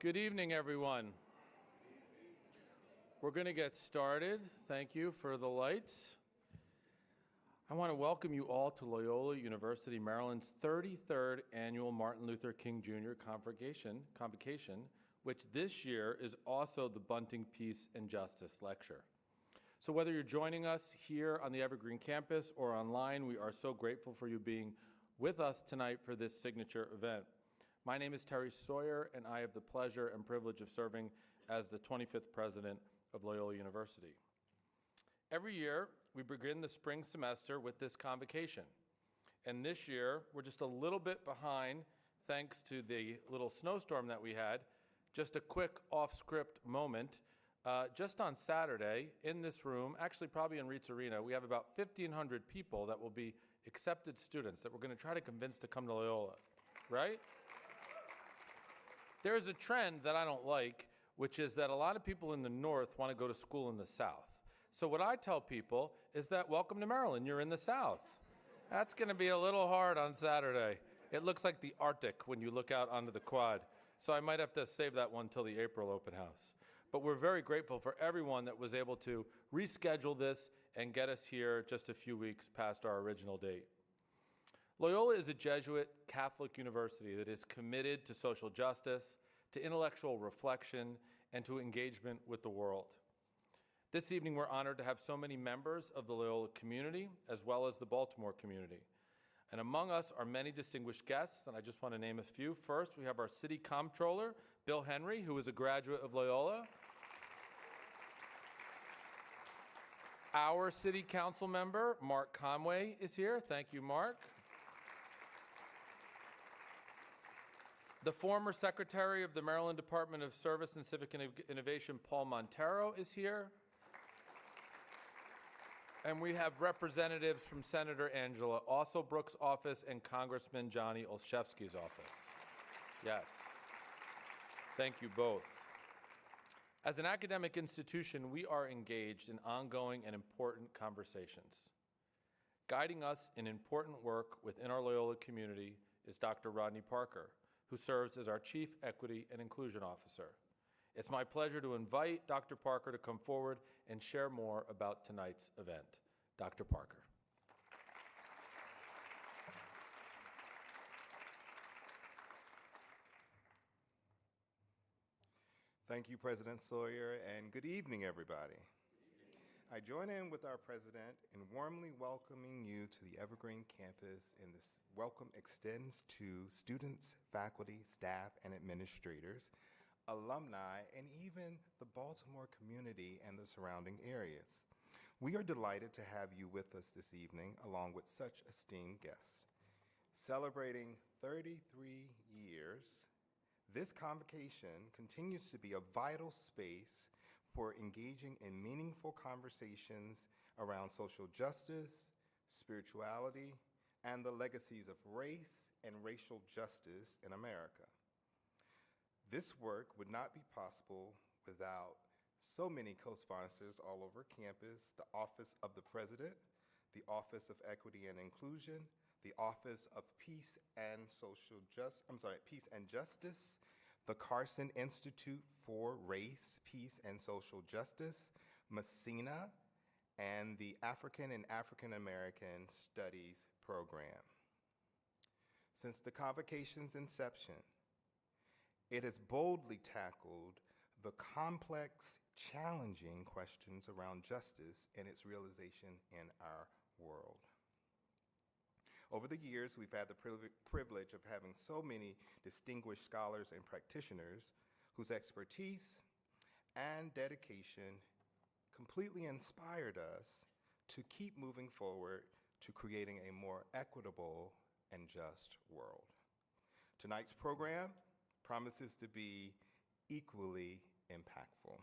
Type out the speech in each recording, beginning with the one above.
Good evening, everyone. We're going to get started. Thank you for the lights. I want to welcome you all to Loyola University Maryland's 33rd Annual Martin Luther King Jr. Convocation, which this year is also the Bunting Peace and Justice Lecture. So whether you're joining us here on the Evergreen campus or online, we are so grateful for you being with us tonight for this signature event. My name is Terry Sawyer, and I have the pleasure and privilege of serving as the 25th president of Loyola University. Every year, we begin the spring semester with this convocation. And this year, we're just a little bit behind thanks to the little snowstorm that we had. Just a quick off-script moment. Just on Saturday, in this room, actually probably in Reitz Arena, we have about 1,500 people that will be accepted students that we're going to try to convince to come to Loyola, right? There's a trend that I don't like, which is that a lot of people in the North want to go to school in the South. So what I tell people is that welcome to Maryland, you're in the South. That's going to be a little hard on Saturday. It looks like the Arctic when you look out onto the quad. So I might have to save that one till the April open house. But we're very grateful for everyone that was able to reschedule this and get us here just a few weeks past our original date. Loyola is a Jesuit Catholic university that is committed to social justice, to intellectual reflection, and to engagement with the world. This evening, we're honored to have so many members of the Loyola community, as well as the Baltimore community. And among us are many distinguished guests, and I just want to name a few. First, we have our city comptroller, Bill Henry, who is a graduate of Loyola. Our city council member, Mark Conway, is here. Thank you, Mark. The former Secretary of the Maryland Department of Service and Civic Innovation, Paul Montero, is here. And we have representatives from Senator Angela Alsobrooks' office and Congressman Johnny Olszewski's office. Yes. Thank you both. As an academic institution, we are engaged in ongoing and important conversations. Guiding us in important work within our Loyola community is Dr. Rodney Parker, who serves as our Chief Equity and Inclusion Officer. It's my pleasure to invite Dr. Parker to come forward and share more about tonight's event. Dr. Parker. Thank you, President Sawyer, and good evening, everybody. I join in with our president in warmly welcoming you to the Evergreen campus, and this welcome extends to students, faculty, staff, and administrators, alumni, and even the Baltimore community and the surrounding areas. We are delighted to have you with us this evening, along with such esteemed guests. Celebrating 33 years, this convocation continues to be a vital space for engaging in meaningful conversations around social justice, spirituality, and the legacies of race and racial justice in America. This work would not be possible without so many co-sponsors all over campus: the Office of the President, the Office of Equity and Inclusion, the Office of Peace and Justice, the Carson Institute for Race, Peace, and Social Justice, Messina, and the African and African American Studies Program. Since the convocation's inception, it has boldly tackled the complex, challenging questions around justice and its realization in our world. Over the years, we've had the privilege of having so many distinguished scholars and practitioners whose expertise and dedication completely inspired us to keep moving forward to creating a more equitable and just world. Tonight's program promises to be equally impactful.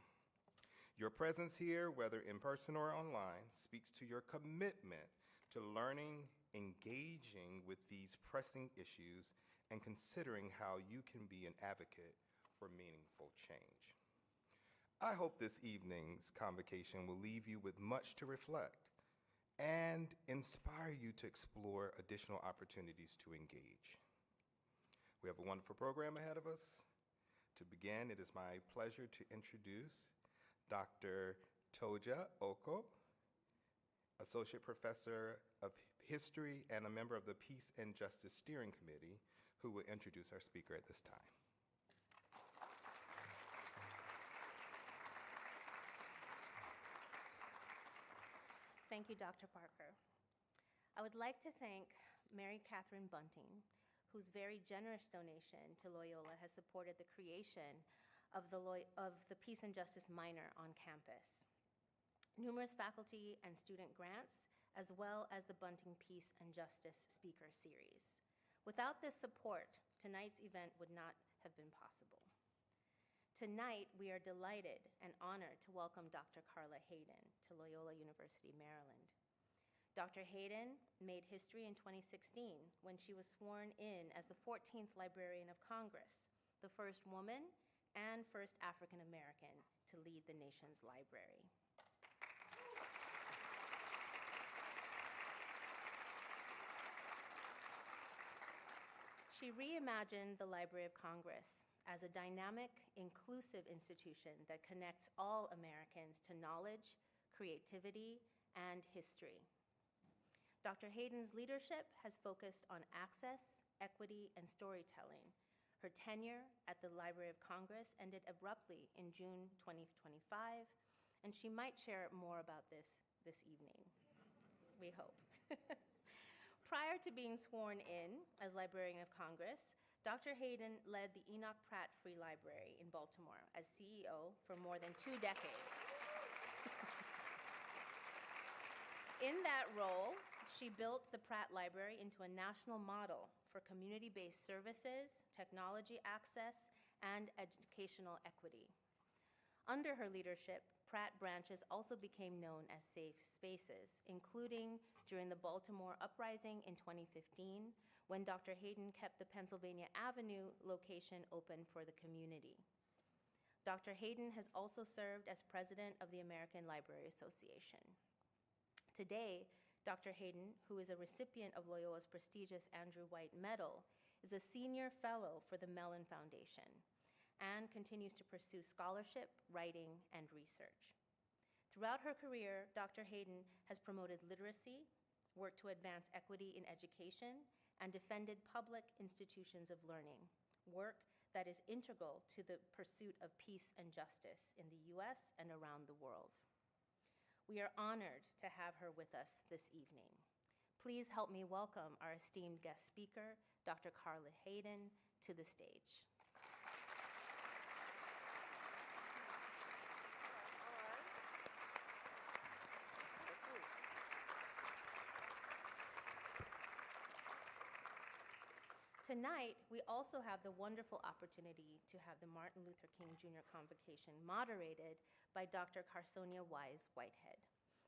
Your presence here, whether in person or online, speaks to your commitment to learning, engaging with these pressing issues, and considering how you can be an advocate for meaningful change. I hope this evening's convocation will leave you with much to reflect and inspire you to explore additional opportunities to engage. We have a wonderful program ahead of us. To begin, it is my pleasure to introduce Dr. Toja Oko, Associate Professor of History and a member of the Peace and Justice Steering Committee, who will introduce our speaker at this time. Thank you, Dr. Parker. I would like to thank Mary Catherine Bunting, whose very generous donation to Loyola has supported the creation of the Peace and Justice minor on campus, numerous faculty and student grants, as well as the Bunting Peace and Justice Speaker Series. Without this support, tonight's event would not have been possible. Tonight, we are delighted and honored to welcome Dr. Carla Hayden to Loyola University Maryland. Dr. Hayden made history in 2016 when she was sworn in as the 14th Librarian of Congress, the first woman and first African American to lead the nation's library. She reimagined the Library of Congress as a dynamic, inclusive institution that connects all Americans to knowledge, creativity, and history. Dr. Hayden's leadership has focused on access, equity, and storytelling. Her tenure at the Library of Congress ended abruptly in June 2025, and she might share more about this evening, we hope. Prior to being sworn in as Librarian of Congress, Dr. Hayden led the Enoch Pratt Free Library in Baltimore as CEO for more than 2 decades. In that role, she built the Pratt Library into a national model for community-based services, technology access, and educational equity. Under her leadership, Pratt branches also became known as safe spaces, including during the Baltimore Uprising in 2015, when Dr. Hayden kept the Pennsylvania Avenue location open for the community. Dr. Hayden has also served as president of the American Library Association. Today, Dr. Hayden, who is a recipient of Loyola's prestigious Andrew White Medal, is a senior fellow for the Mellon Foundation and continues to pursue scholarship, writing, and research. Throughout her career, Dr. Hayden has promoted literacy, worked to advance equity in education, and defended public institutions of learning, work that is integral to the pursuit of peace and justice in the US and around the world. We are honored to have her with us this evening. Please help me welcome our esteemed guest speaker, Dr. Carla Hayden, to the stage. Tonight, we also have the wonderful opportunity to have the Martin Luther King Jr. Convocation moderated by Dr. Carsonia Wise Whitehead,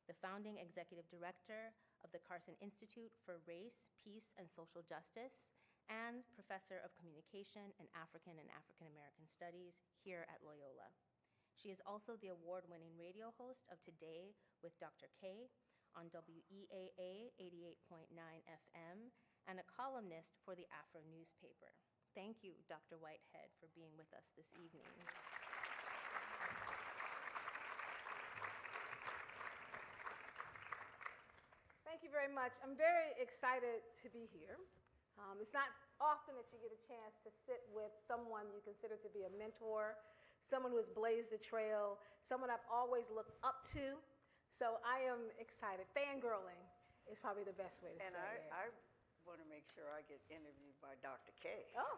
the founding executive director of the Carson Institute for Race, Peace, and Social Justice, and professor of communication and African American Studies here at Loyola. She is also the award-winning radio host of Today with Dr. K on WEAA 88.9 FM, and a columnist for the Afro newspaper. Thank you, Dr. Whitehead, for being with us this evening. Thank you very much. I'm very excited to be here. It's not often that you get a chance to sit with someone you consider to be a mentor, someone who has blazed a trail, someone I've always looked up to. So I am excited. Fangirling is probably the best way to say it. I want to make sure I get interviewed by Dr. K. Oh.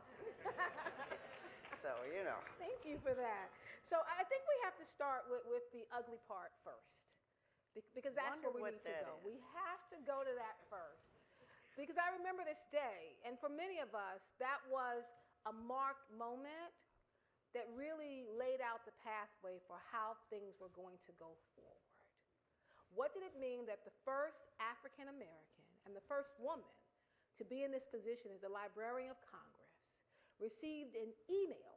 So, you know. Thank you for that. So I think we have to start with the ugly part first, because that's where we need to go. We have to go to that first, because I remember this day, and for many of us, that was a marked moment that really laid out the pathway for how things were going to go forward. What did it mean that the first African American and the first woman to be in this position as the Librarian of Congress received an email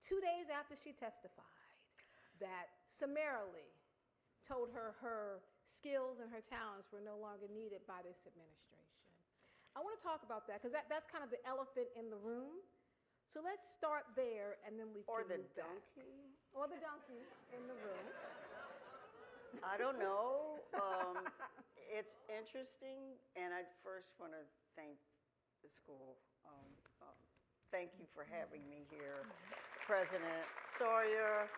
2 days after she testified that summarily told her her skills and her talents were no longer needed by this administration? I want to talk about that because that's kind of the elephant in the room. So let's start there, and then we can Or the move back. donkey? Or the donkey in the room. I don't know. It's interesting, and I first want to thank the school. Thank you for having me here. President Sawyer,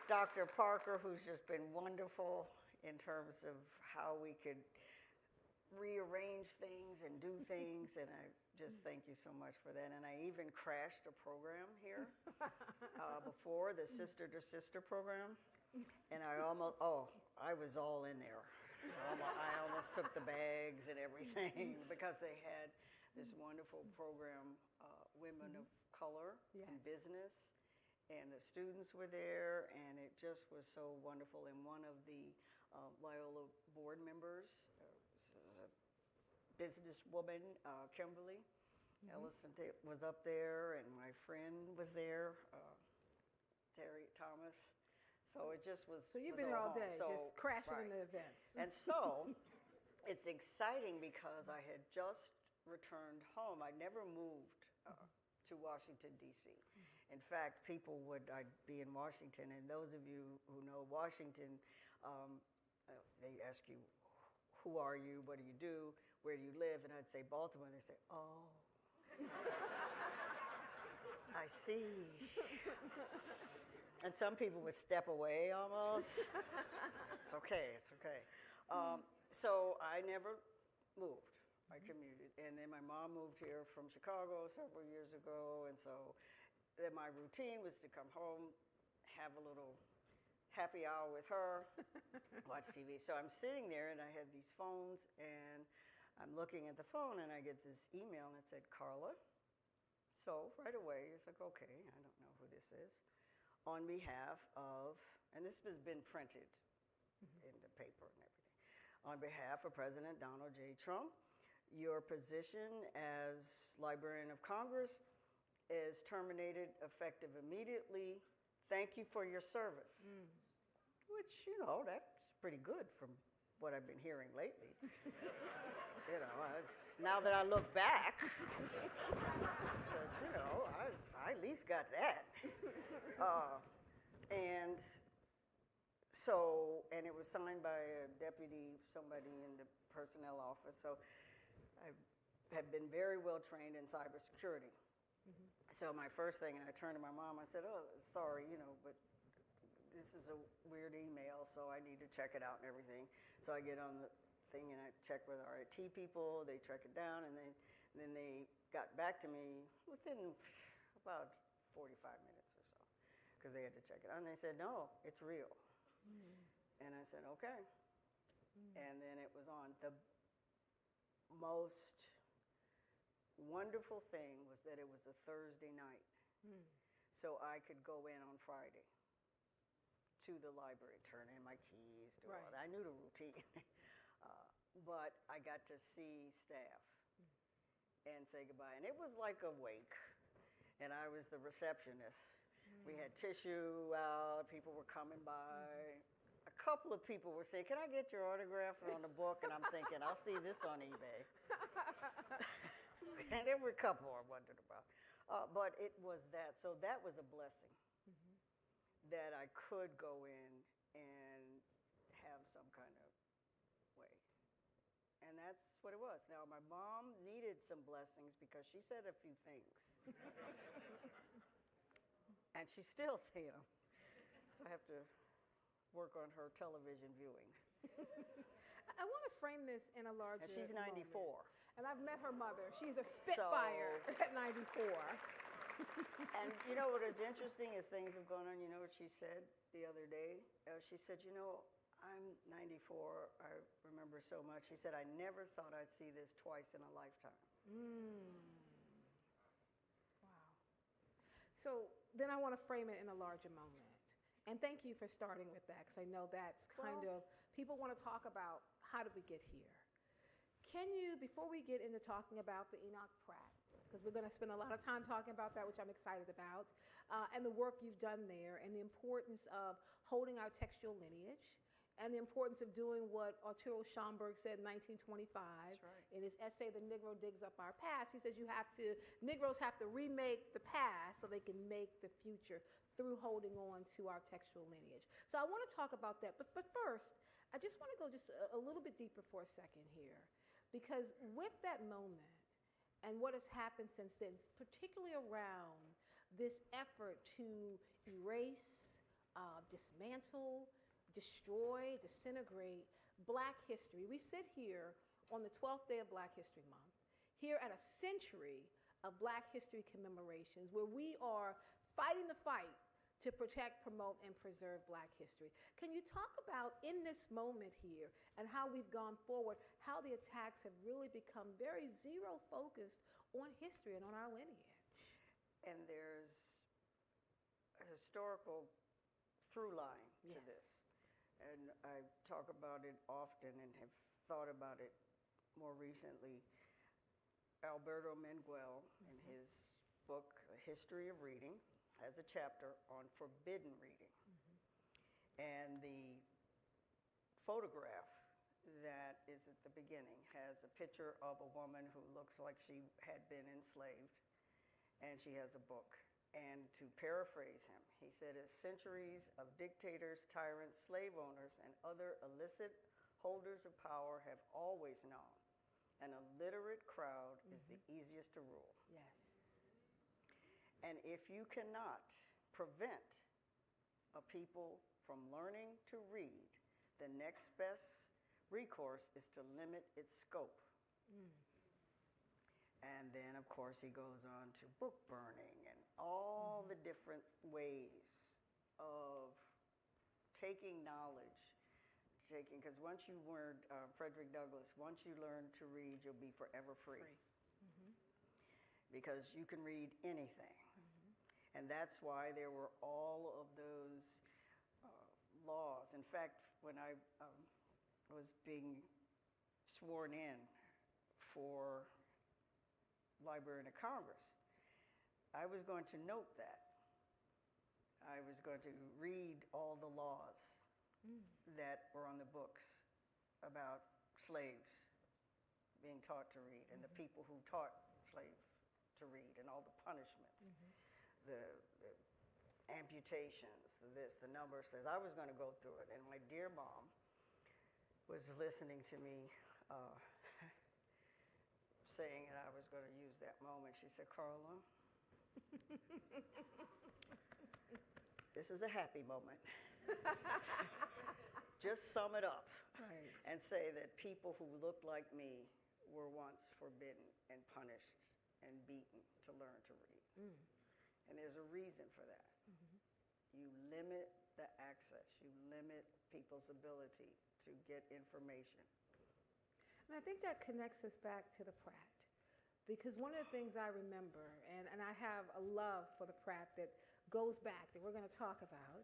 Dr. Parker, who's just been wonderful in terms of how we could rearrange things and do things, and I just thank you so much for that. And I even crashed a program here before, the Sister to Sister program, and I was all in there. I almost took the bags and everything because they had this wonderful program, Women of Color in Business, and the students were there, and it just was so wonderful. And one of the Loyola board members, a businesswoman, Kimberly Ellison, was up there, and my friend was there, Terry Thomas. So it just was. So you've been here all day, so, just crashing right. in the events. And so it's exciting because I had just returned home. I never moved to Washington, D.C. In fact, I'd be in Washington, and those of you who know Washington, they ask you, who are you, what do you do, where do you live? And I'd say Baltimore, and they say, oh, I see. And some people would step away almost. It's okay, it's okay. So I never moved. I commuted. And then my mom moved here from Chicago several years ago. And so then my routine was to come home, have a little happy hour with her, watch TV. So I'm sitting there, and I had these phones, and I'm looking at the phone, and I get this email, and it said, Carla. So right away, it's like, okay, I don't know who this is. On behalf of, and this has been printed in the paper and everything, on behalf of President Donald J. Trump, your position as Librarian of Congress is terminated effective immediately. Thank you for your service. Which, that's pretty good from what I've been hearing lately. Now that I look back, I at least got that. And it was signed by a deputy, somebody in the personnel office. So I had been very well trained in cybersecurity. So my first thing, and I turned to my mom, I said, oh, sorry, but this is a weird email, so I need to check it out and everything. So I get on the thing, and I check with our IT people. They track it down, and then they got back to me within about 45 minutes or so, because they had to check it out. And they said, no, it's real. And I said, okay. And then it was on. The most wonderful thing was that it was a Thursday night, so I could go in on Friday to the library, turn in my keys, do all that. I knew the routine, but I got to see staff and say goodbye. And it was like a wake, and I was the receptionist. We had tissue out, people were coming by. A couple of people were saying, can I get your autograph on the book? And I'm thinking, I'll see this on eBay. And there were a couple I wondered about. But it was that. So that was a blessing, that I could go in and have some kind of way. And that's what it was. Now, my mom needed some blessings because she said a few things. And she's still saying them. So I have to work on her television viewing. I want to frame this in a larger And she's 94. moment. And I've met her mother. She's a spitfire at 94. And you know what is interesting as things have gone on, you know what she said the other day? She said, I'm 94. I remember so much. She said, I never thought I'd see this twice in a lifetime. Wow. So then I want to frame it in a larger moment. And thank you for starting with that, because I know that's kind of, people want to talk about how did we get here. Can you, before we get into talking about the Enoch Pratt, because we're going to spend a lot of time talking about that, which I'm excited about, and the work you've done there, and the importance of holding our textual lineage, and the importance of doing what Arturo Schomburg said in 1925 in his essay, The Negro Digs Up Our Past. He says Negroes have to remake the past so they can make the future through holding on to our textual lineage. So I want to talk about that. But first, I just want to go just a little bit deeper for a second here, because with that moment and what has happened since then, particularly around this effort to erase, dismantle, destroy, disintegrate Black history. We sit here on the 12th day of Black History Month, here at a century of Black history commemorations, where we are fighting the fight to protect, promote, and preserve Black history. Can you talk about, in this moment here, and how we've gone forward, how the attacks have really become very zero-focused on history and on our lineage? And there's a historical through line to this. And I talk about it often and have thought about it more recently. Alberto Menguel, in his book, A History of Reading, has a chapter on forbidden reading. And the photograph that is at the beginning has a picture of a woman who looks like she had been enslaved, and she has a book. And to paraphrase him, he said, as centuries of dictators, tyrants, slave owners, and other illicit holders of power have always known, an illiterate crowd is the easiest to rule. Yes. And if you cannot prevent a people from learning to read, the next best recourse is to limit its scope. And then, of course, he goes on to book burning and all the different ways of taking knowledge, because once you learn, Frederick Douglass, once you learn to read, you'll be forever free. Because you can read anything. And that's why there were all of those laws. In fact, when I was being sworn in for Librarian of Congress, I was going to note that. I was going to read all the laws that were on the books about slaves being taught to read, and the people who taught slaves to read, and all the punishments, the amputations, the number says. I was going to go through it, and my dear mom was listening to me saying that I was going to use that moment. She said, Carla, this is a happy moment. Just sum it up and say that people who looked like me were once forbidden and punished and beaten to learn to read. And there's a reason for that. You limit the access. You limit people's ability to get information. And I think that connects us back to the Pratt. Because one of the things I remember, and I have a love for the Pratt that goes back, that we're going to talk about,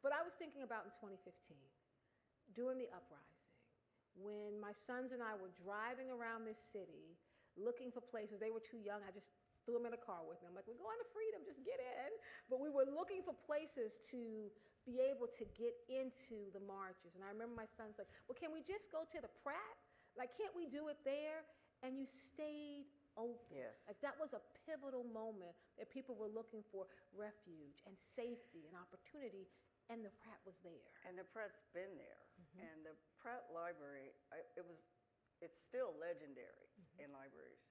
but I was thinking about in 2015, during the uprising, when my sons and I were driving around this city looking for places. They were too young. I just threw them in a car with me. I'm like, we're going to freedom, just get in. But we were looking for places to be able to get into the marches. And I remember my son's like, well, can we just go to the Pratt? Like, can't we do it there? And you stayed open. Yes. Like, that was a pivotal moment that people were looking for refuge and safety and opportunity, and the Pratt was there. And the Pratt's been there. And the Pratt Library, it's still legendary in libraries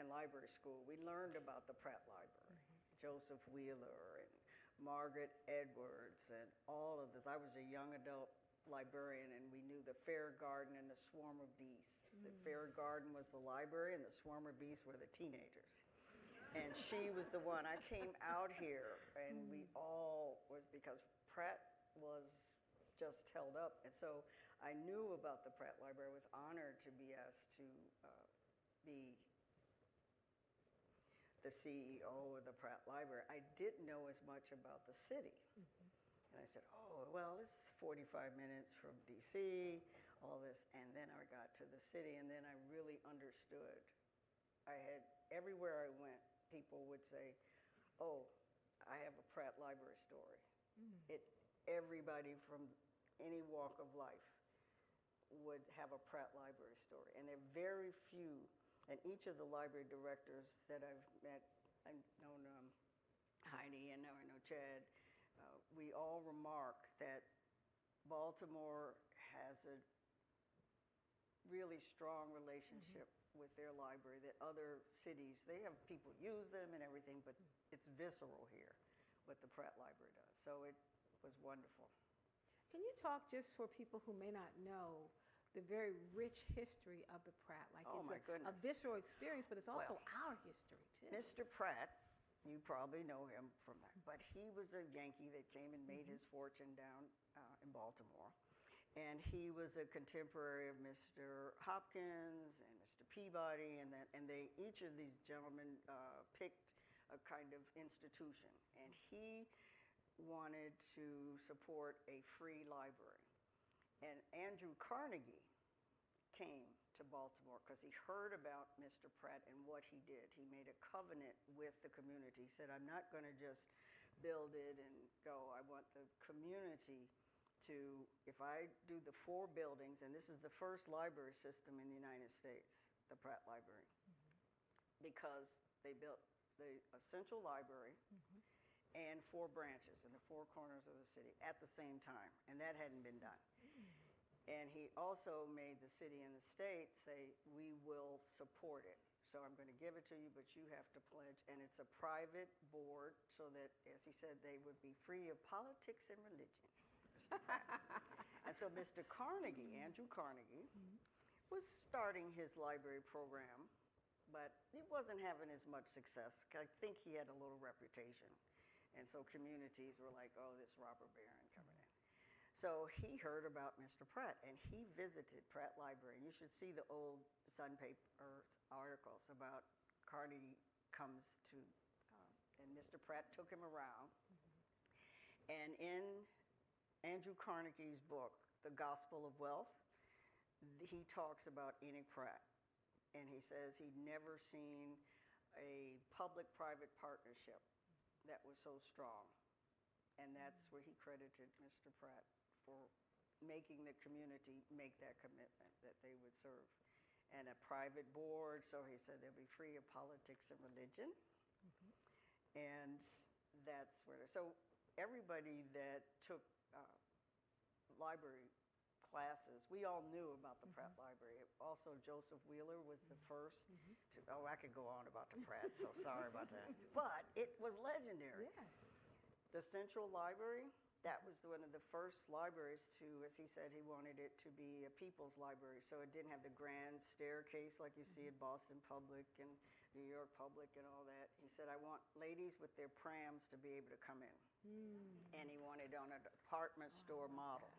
and library school. We learned about the Pratt Library, Joseph Wheeler and Margaret Edwards and all of this. I was a young adult librarian, and we knew the Fair Garden and the Swarm of Beasts. The Fair Garden was the library, and the Swarm of Beasts were the teenagers. And she was the one. I came out here, and we all was because Pratt was just held up. And so I knew about the Pratt Library. I was honored to be asked to be the CEO of the Pratt Library. I didn't know as much about the city. And I said, oh, well, this is 45 minutes from DC, all this. And then I got to the city, and then I really understood. Everywhere I went, people would say, oh, I have a Pratt Library story. Everybody from any walk of life would have a Pratt Library story. And there are very few, and each of the library directors that I've met, I've known Heidi and now I know Chad, we all remark that Baltimore has a really strong relationship with their library, that other cities, they have people use them and everything, but it's visceral here, what the Pratt Library does. So it was wonderful. Can you talk just for people who may not know the very rich history of the Pratt? Like Oh, my it's a goodness. visceral experience, but it's also Well, our history too. Mr. Pratt, you probably know him from that, but he was a Yankee that came and made his fortune down in Baltimore. And he was a contemporary of Mr. Hopkins and Mr. Peabody, and each of these gentlemen picked a kind of institution. And he wanted to support a free library. And Andrew Carnegie came to Baltimore because he heard about Mr. Pratt and what he did. He made a covenant with the community. He said, I'm not going to just build it and go. I want the community to, if I do the 4 buildings, and this is the first library system in the United States, the Pratt Library, because they built the essential library and 4 branches in the 4 corners of the city at the same time, and that hadn't been done. And he also made the city and the state say, we will support it. So I'm going to give it to you, but you have to pledge. And it's a private board so that, as he said, they would be free of politics and religion. Mr. Pratt. And so Mr. Carnegie, Andrew Carnegie, was starting his library program, but he wasn't having as much success. I think he had a little reputation. And so communities were like, oh, this robber baron coming in. So he heard about Mr. Pratt, and he visited Pratt Library. And you should see the old Sun paper articles about Carnegie comes to, and Mr. Pratt took him around. And in Andrew Carnegie's book, The Gospel of Wealth, he talks about Enoch Pratt. And he says he'd never seen a public-private partnership that was so strong. And that's where he credited Mr. Pratt for making the community make that commitment that they would serve. And a private board, so he said they'll be free of politics and religion. And that's where, so everybody that took library classes, we all knew about the Pratt Library. Also, Joseph Wheeler was the first to, I could go on about the Pratt, so sorry about that. But it was legendary. Yes. The Central Library, that was one of the first libraries to, as he said, he wanted it to be a people's library. So it didn't have the grand staircase like you see at Boston Public and New York Public and all that. He said, I want ladies with their prams to be able to come in. And he wanted on an department store model.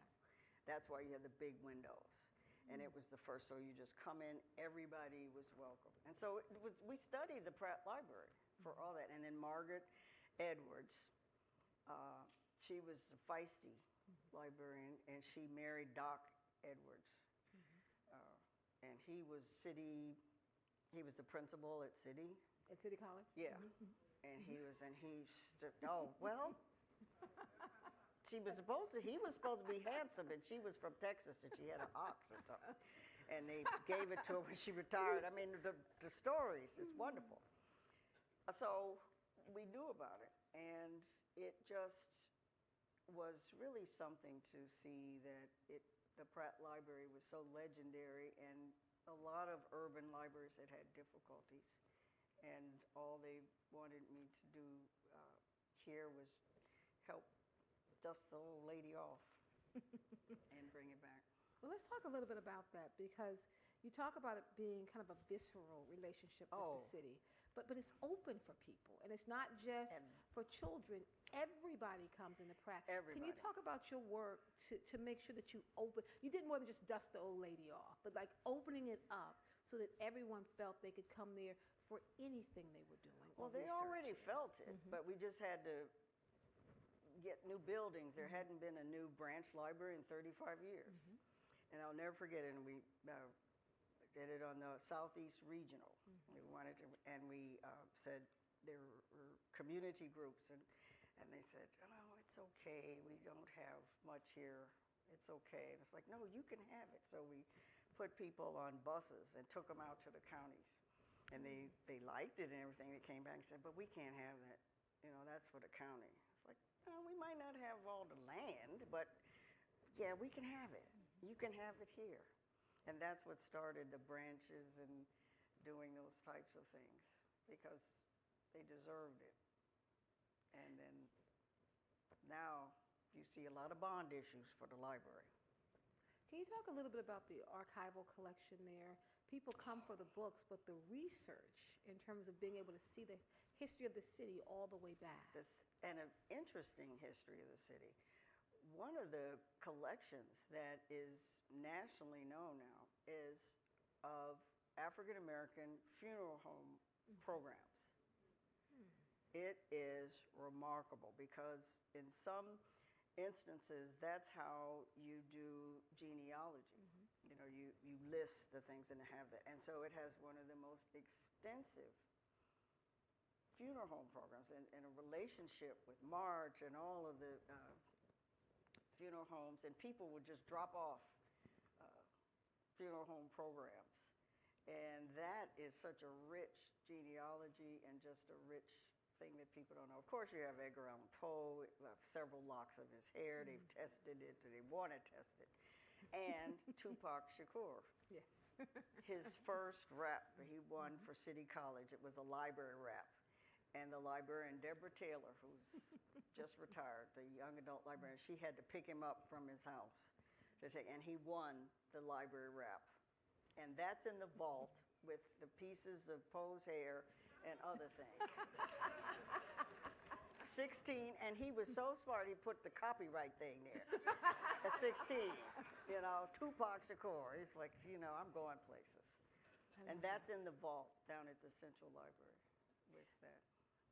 That's why you had the big windows. And it was the first, so you just come in, everybody was welcome. And so it was, we studied the Pratt Library for all that. And then Margaret Edwards, she was a feisty librarian, and she married Doc Edwards. And he was the principal at City. At City College? Yeah. And he was, oh, well, he was supposed to be handsome, and she was from Texas, and she had an ox or something. And they gave it to her when she retired. I mean, the stories, it's wonderful. So we knew about it, and it just was really something to see that the Pratt Library was so legendary, and a lot of urban libraries had had difficulties. And all they wanted me to do here was help dust the old lady off and bring it back. Well, let's talk a little bit about that, because you talk about it being kind of a visceral relationship with the city, but it's open for people, and it's not just for children. Everybody comes in the Pratt. Everybody. Can you talk about your work to make sure that you did more than just dust the old lady off, but like opening it up so that everyone felt they could come there for anything they were doing? Well, they already felt it, but we just had to get new buildings. There hadn't been a new branch library in 35 years. And I'll never forget it. And we did it on the Southeast Regional. We wanted to, and we said there were community groups, and they said, oh, it's okay. We don't have much here It's okay. And it's like, no, you can have it. So we put people on buses and took them out to the counties. And they liked it and everything. They came back and said, but we can't have that. That's for the county. It's like, no, we might not have all the land, but yeah, we can have it. You can have it here. And that's what started the branches and doing those types of things because they deserved it. And then now you see a lot of bond issues for the library. Can you talk a little bit about the archival collection there? People come for the books, but the research in terms of being able to see the history of the city all the way back. And an interesting history of the city. One of the collections that is nationally known now is of African American funeral home programs. It is remarkable because in some instances, that's how you do genealogy. You list the things and have that. And so it has one of the most extensive funeral home programs and a relationship with March and all of the funeral homes. And people would just drop off funeral home programs. And that is such a rich genealogy and just a rich thing that people don't know. Of course, you have Edgar Allan Poe, several locks of his hair. They've tested it, or they want to test it. And Tupac Shakur. Yes. His first rap, he won for City College. It was a library rap. And the librarian, Deborah Taylor, who's just retired, the young adult librarian, she had to pick him up from his house to take, and he won the library rap. And that's in the vault with the pieces of Poe's hair and other things. 16, and he was so smart, he put the copyright thing there at 16. Tupac Shakur. He's like, I'm going places. And that's in the vault down at the Central Library with that.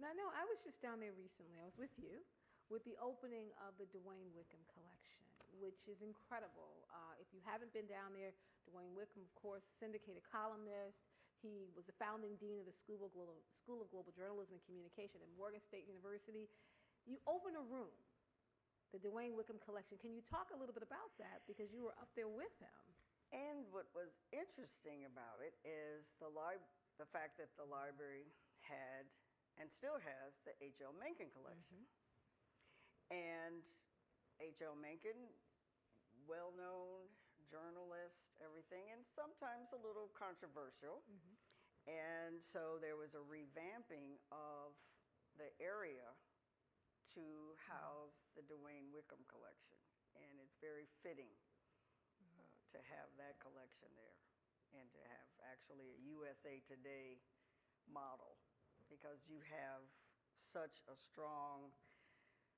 Now, no, I was just down there recently. I was with you with the opening of the Dwayne Wickham collection, which is incredible. If you haven't been down there, Dwayne Wickham, of course, syndicated columnist. He was the founding dean of the School of Global Journalism and Communication at Morgan State University. You open a room, the Dwayne Wickham collection. Can you talk a little bit about that? Because you were up there with him. And what was interesting about it is the fact that the library had and still has the H.L. Mencken collection. And H.L. Mencken, well-known journalist, everything, and sometimes a little controversial. And so there was a revamping of the area to house the Dwayne Wickham collection. And it's very fitting to have that collection there and to have actually a USA Today model because you have such a strong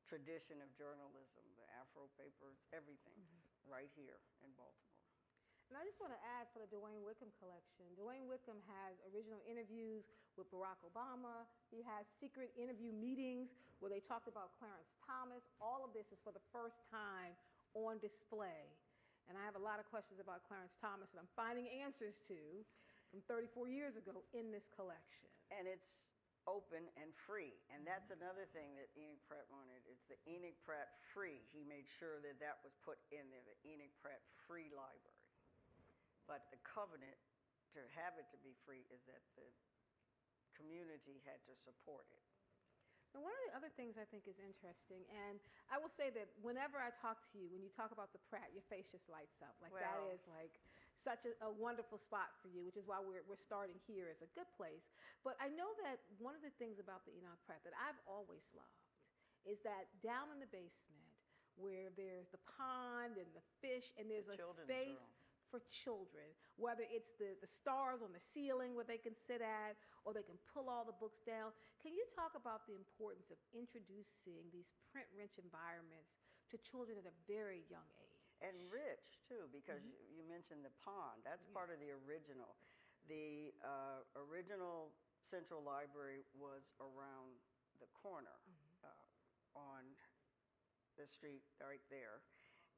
tradition of journalism, the Afro papers, everything right here in Baltimore. And I just want to add for the Dwayne Wickham collection, Dwayne Wickham has original interviews with Barack Obama. He has secret interview meetings where they talked about Clarence Thomas. All of this is for the first time on display. And I have a lot of questions about Clarence Thomas that I'm finding answers to from 34 years ago in this collection. And it's open and free. And that's another thing that Enoch Pratt wanted. It's the Enoch Pratt Free. He made sure that that was put in there, the Enoch Pratt Free Library. But the covenant to have it to be free is that the community had to support it. Now, one of the other things I think is interesting, and I will say that whenever I talk to you, when you talk about the Pratt, your face just lights up. Like that is like such a wonderful spot for you, which is why we're starting here as a good place. But I know that one of the things about the Enoch Pratt that I've always loved is that down in the basement where there's the pond and the fish and there's a space for children, whether it's the stars on the ceiling where they can sit at or they can pull all the books down. Can you talk about the importance of introducing these print-rich environments to children at a very young age? And rich, too, because you mentioned the pond. That's part of the original. The original Central Library was around the corner on the street right there,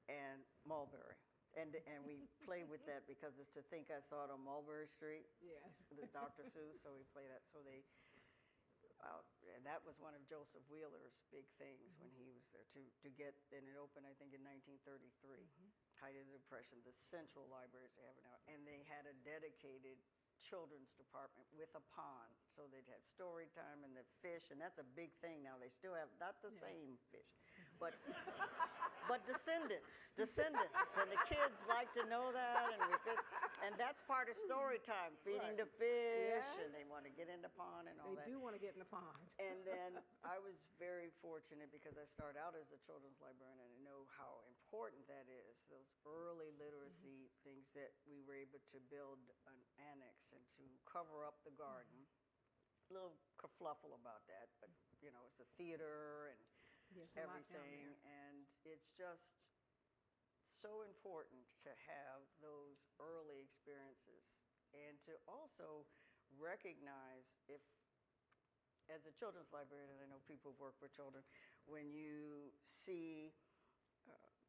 and Mulberry. And we play with that because it's to think I saw it on Mulberry Street. Yes. The Dr. Seuss, so we play that. So and that was one of Joseph Wheeler's big things when he was there to get, and it opened, I think, in 1933. height of the Depression, the central libraries they have now, and they had a dedicated children's department with a pond. So they'd have story time and the fish, and that's a big thing now. They still have, not the same fish, but descendants, and the kids like to know that, and that's part of story time, feeding the fish, and they want to get in the pond and all that. They do want to get in the pond. And then I was very fortunate because I started out as a children's librarian, and I know how important that is, those early literacy things that we were able to build an annex and to cover up the garden. A little kerfluffle about that, but you know, it's a theater and Yes, a lot down everything, there. and it's just so important to have those early experiences and to also recognize, if as a children's librarian, and I know people who work with children, when you see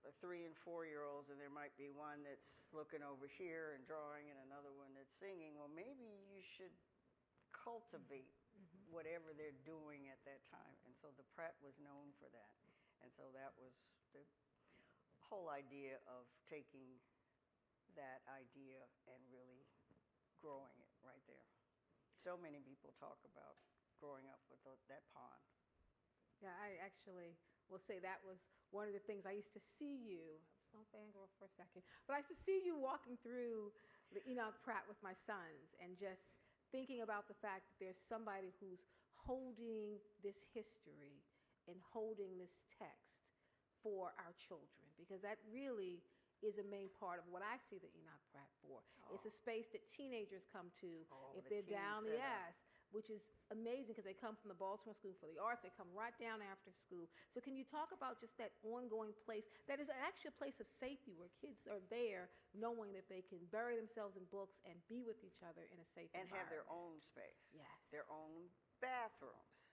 the 3 and 4-year-olds, and there might be one that's looking over here and drawing and another one that's singing, well, maybe you should cultivate whatever they're doing at that time. And so the Pratt was known for that. And so that was the whole idea of taking that idea and really growing it right there. So many people talk about growing up with that pond. Yeah, I actually will say that was one of the things I used to see you. I was going to fangirl for a second, but I used to see you walking through the Enoch Pratt with my sons and just thinking about the fact that there's somebody who's holding this history and holding this text for our children, because that really is a main part of what I see the Enoch Pratt for. It's a space that teenagers come to if the they're teen down center. the ass, which is amazing because they come from the Baltimore School for the Arts. They come right down after school. So can you talk about just that ongoing place that is actually a place of safety where kids are there knowing that they can bury themselves in books and be with each other in a safe And environment? have their own space. Yes. Their own bathrooms.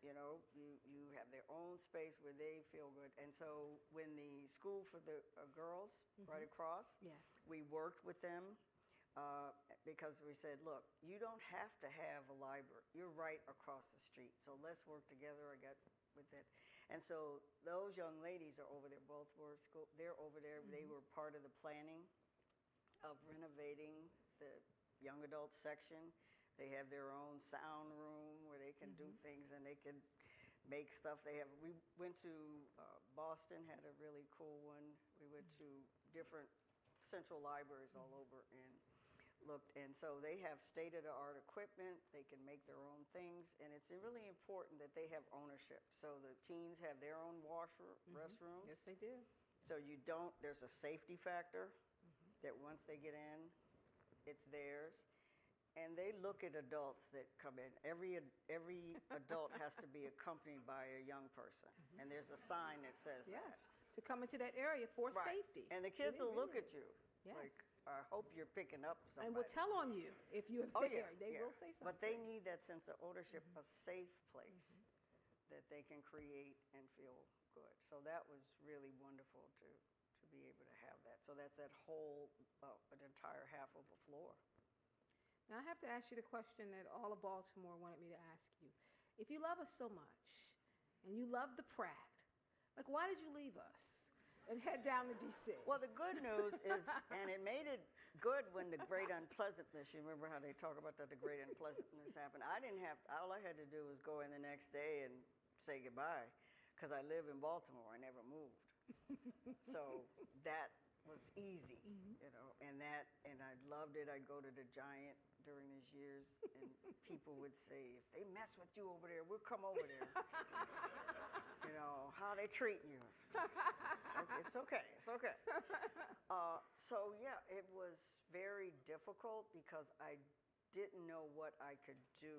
You know, you have their own space where they feel good. And so when the school for the girls right across, Yes. we worked with them because we said, look, you don't have to have a library. You're right across the street. So let's work together. I got with it. And so those young ladies are over there, Baltimore School. They're over there. They were part of the planning of renovating the young adult section. They have their own sound room where they can do things and they can make stuff. We went to Boston, had a really cool one. We went to different central libraries all over and looked. And so they have state-of-the-art equipment. They can make their own things. And it's really important that they have ownership. So the teens have their own restrooms. Yes, they do. So there's a safety factor that once they get in, it's theirs. And they look at adults that come in. Every adult has to be accompanied by a young person. And there's a sign that says Yes. that. To come into that area for safety. And the kids will look at you. Yes. Like, I hope you're picking up somebody. And will tell on you if you're Oh, there. yeah, They yeah. will say something. But they need that sense of ownership, a safe place that they can create and feel good. So that was really wonderful to be able to have that. So that's that whole, an entire half of a floor. Now, I have to ask you the question that all of Baltimore wanted me to ask you. If you love us so much, and you love the Pratt, like, why did you leave us and head down to D.C.? Well, the good news is, and it made it good when the great unpleasantness, you remember how they talk about that, the great unpleasantness happened. All I had to do was go in the next day and say goodbye, because I live in Baltimore. I never moved. So that was easy, you know, and I loved it. I'd go to the Giant during these years, and people would say, if they mess with you over there, we'll come over there. You know, how they treating you. It's okay. So yeah, it was very difficult because I didn't know what I could do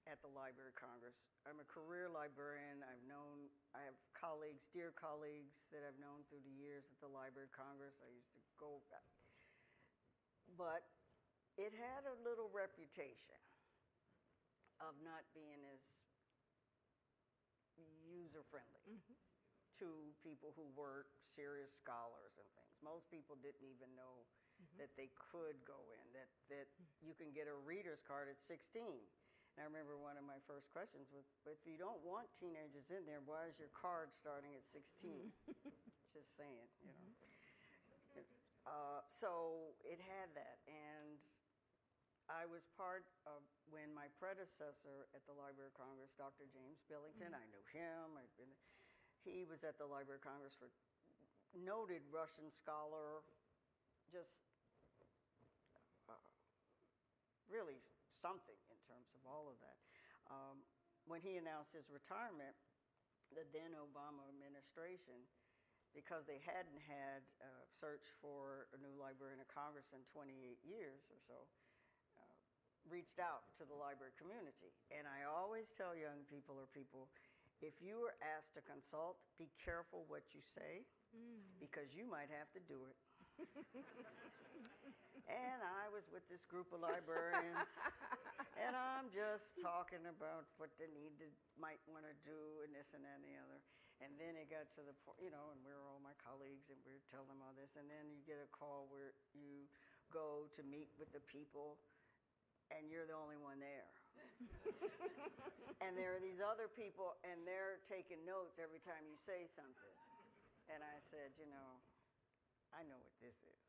at the Library of Congress. I'm a career librarian. I have colleagues, dear colleagues that I've known through the years at the Library of Congress. I used to go, but it had a little reputation of not being as user-friendly to people who were serious scholars and things. Most people didn't even know that they could go in, that you can get a reader's card at 16. And I remember one of my first questions was, if you don't want teenagers in there, why is your card starting at 16? She Just saying, you know. So it had that, and I was part of when my predecessor at the Library of Congress, Dr. James Billington, I knew him. He was at the Library of Congress for noted Russian scholar, just really something in terms of all of that. When he announced his retirement, the then Obama administration, because they hadn't had a search for a new Librarian of Congress in 28 years or so, reached out to the library community. And I always tell young people or people, if you are asked to consult, be careful what you say, because you might have to do it. And I was with this group of librarians, and I'm just talking about what they might want to do and this and that and the other. And then it got to the point, you know, and we were all my colleagues, and we were telling them all this. And then you get a call where you go to meet with the people, and you're the only one there. And there are these other people, and they're taking notes every time you say something. And I said, you know, I know what this is.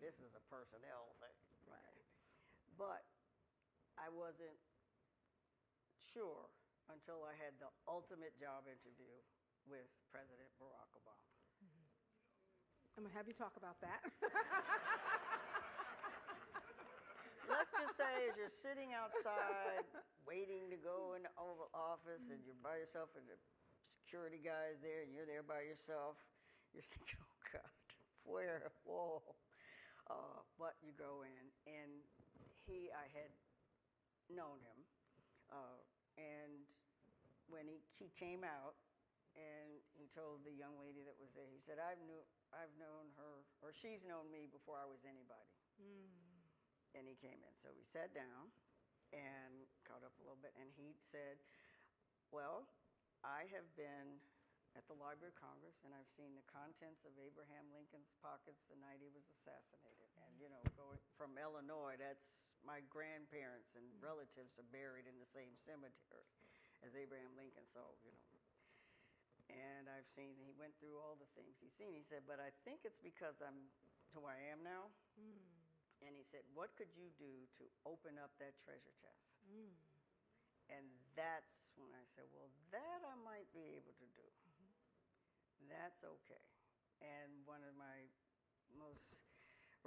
This is a personnel thing. Right. But I wasn't sure until I had the ultimate job interview with President Barack Obama. I'm going to have you talk about that. Let's just say as you're sitting outside waiting to go in the Oval Office and you're by yourself and the security guy's there and you're there by yourself, you're thinking, oh God, where? Whoa. But you go in, and I had known him, and when he came out, and he told the young lady that was there, he said, I've known her, or she's known me before I was anybody. And he came in. So we sat down and caught up a little bit, and he said, well, I have been at the Library of Congress, and I've seen the contents of Abraham Lincoln's pockets the night he was assassinated. And, you know, going from Illinois, that's my grandparents and relatives are buried in the same cemetery as Abraham Lincoln. So, you know, and I've seen, he went through all the things he's seen. He said, but I think it's because I'm who I am now. And he said, what could you do to open up that treasure chest? And that's when I said, well, that I might be able to do. That's okay. And one of my most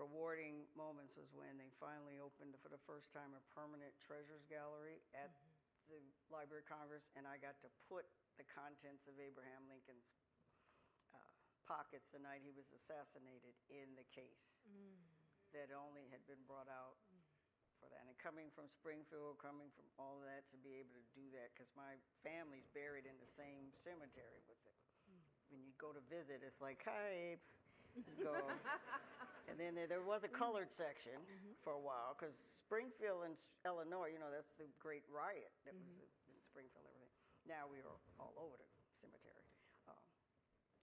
rewarding moments was when they finally opened, for the first time, a permanent treasures gallery at the Library of Congress, and I got to put the contents of Abraham Lincoln's pockets the night he was assassinated in the case that only had been brought out for that. And coming from Springfield, coming from all of that, to be able to do that, because my family's buried in the same cemetery with it. When you go to visit, it's like, hi, Abe. You go. And then there was a colored section for a while, because Springfield and Illinois, you know, that's the great riot that was in Springfield, everything. Now we are all over the cemetery.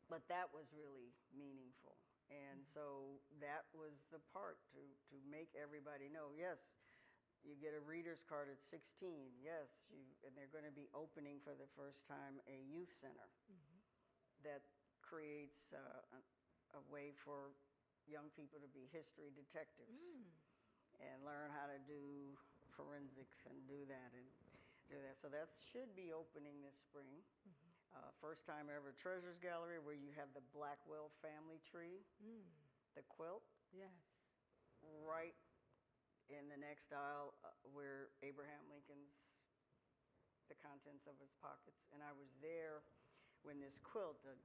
But that was really meaningful. And so that was the part to make everybody know, yes, you get a reader's card at 16. Yes, and they're going to be opening for the first time a youth center that creates a way for young people to be history detectives and learn how to do forensics and do that. So that should be opening this spring. First time ever treasures gallery where you have the Blackwell family tree, the quilt. Yes. Right in the next aisle where Abraham Lincoln's, the contents of his pockets. And I was there when this quilt, a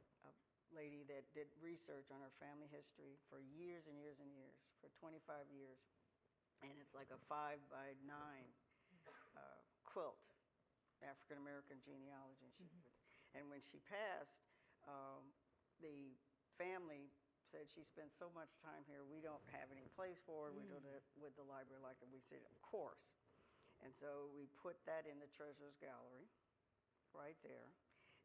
lady that did research on her family history for years and years and years, for 25 years, and it's like a 5x9 quilt, African American genealogy. And when she passed, the family said she spent so much time here, we don't have any place for her. We do it with the library like it. We said, of course. And so we put that in the Treasures Gallery right there.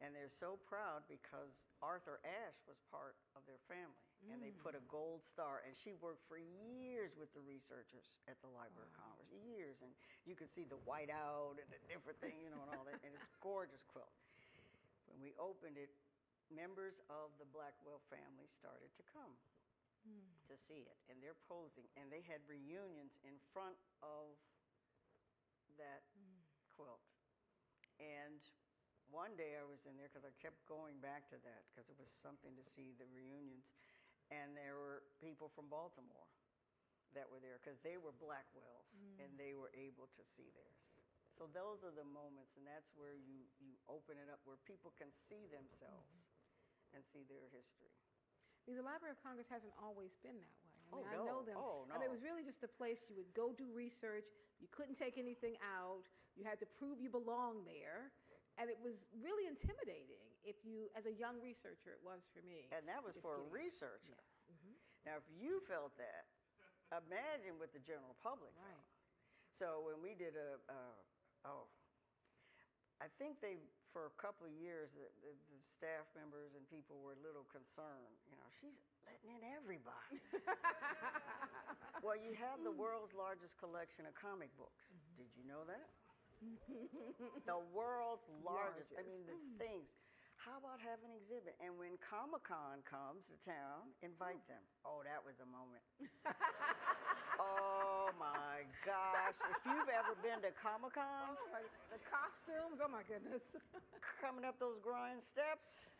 And they're so proud because Arthur Ashe was part of their family. And they put a gold star. And she worked for years with the researchers at the Library of Congress, years. And you could see the whiteout and the different thing, you know, and all that. And it's a gorgeous quilt. When we opened it, members of the Blackwell family started to come to see it, and they're posing, and they had reunions in front of that quilt. And one day I was in there because I kept going back to that because it was something to see the reunions, and there were people from Baltimore that were there because they were Blackwells and they were able to see theirs. So those are the moments, and that's where you open it up, where people can see themselves and see their history. Because the Library of Congress hasn't always been that way. I mean, Oh, I no. know them. Oh, I mean, it no. was really just a place you would go do research. You couldn't take anything out. You had to prove you belong there. And it was really intimidating if you, as a young researcher, it was for me. And that was Just for a getting- researcher. Yes. Now, if you felt that, imagine what the general public felt. Right. So when we did I think for a couple of years, the staff members and people were a little concerned. You know, she's letting in everybody. Well, you have the world's largest collection of comic books. Did you know that? The world's largest. I mean, the things. How about have an exhibit? And when Comic-Con comes to town, invite them. Oh, that was a moment. Oh my gosh. If you've ever been to Comic-Con, The costumes, oh my goodness. coming up those grind steps.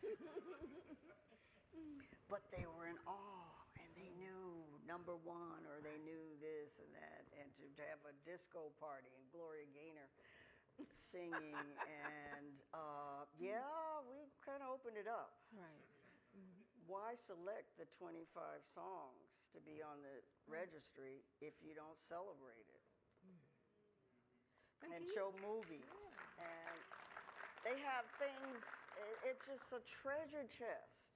But they were in awe, and they knew number one, or they knew this and that, and to have a disco party and Gloria Gaynor singing, and yeah, we kind of opened it up. Right. Why select the 25 songs to be on the registry if you don't celebrate it? And show movies. And they have things, it's just a treasure chest.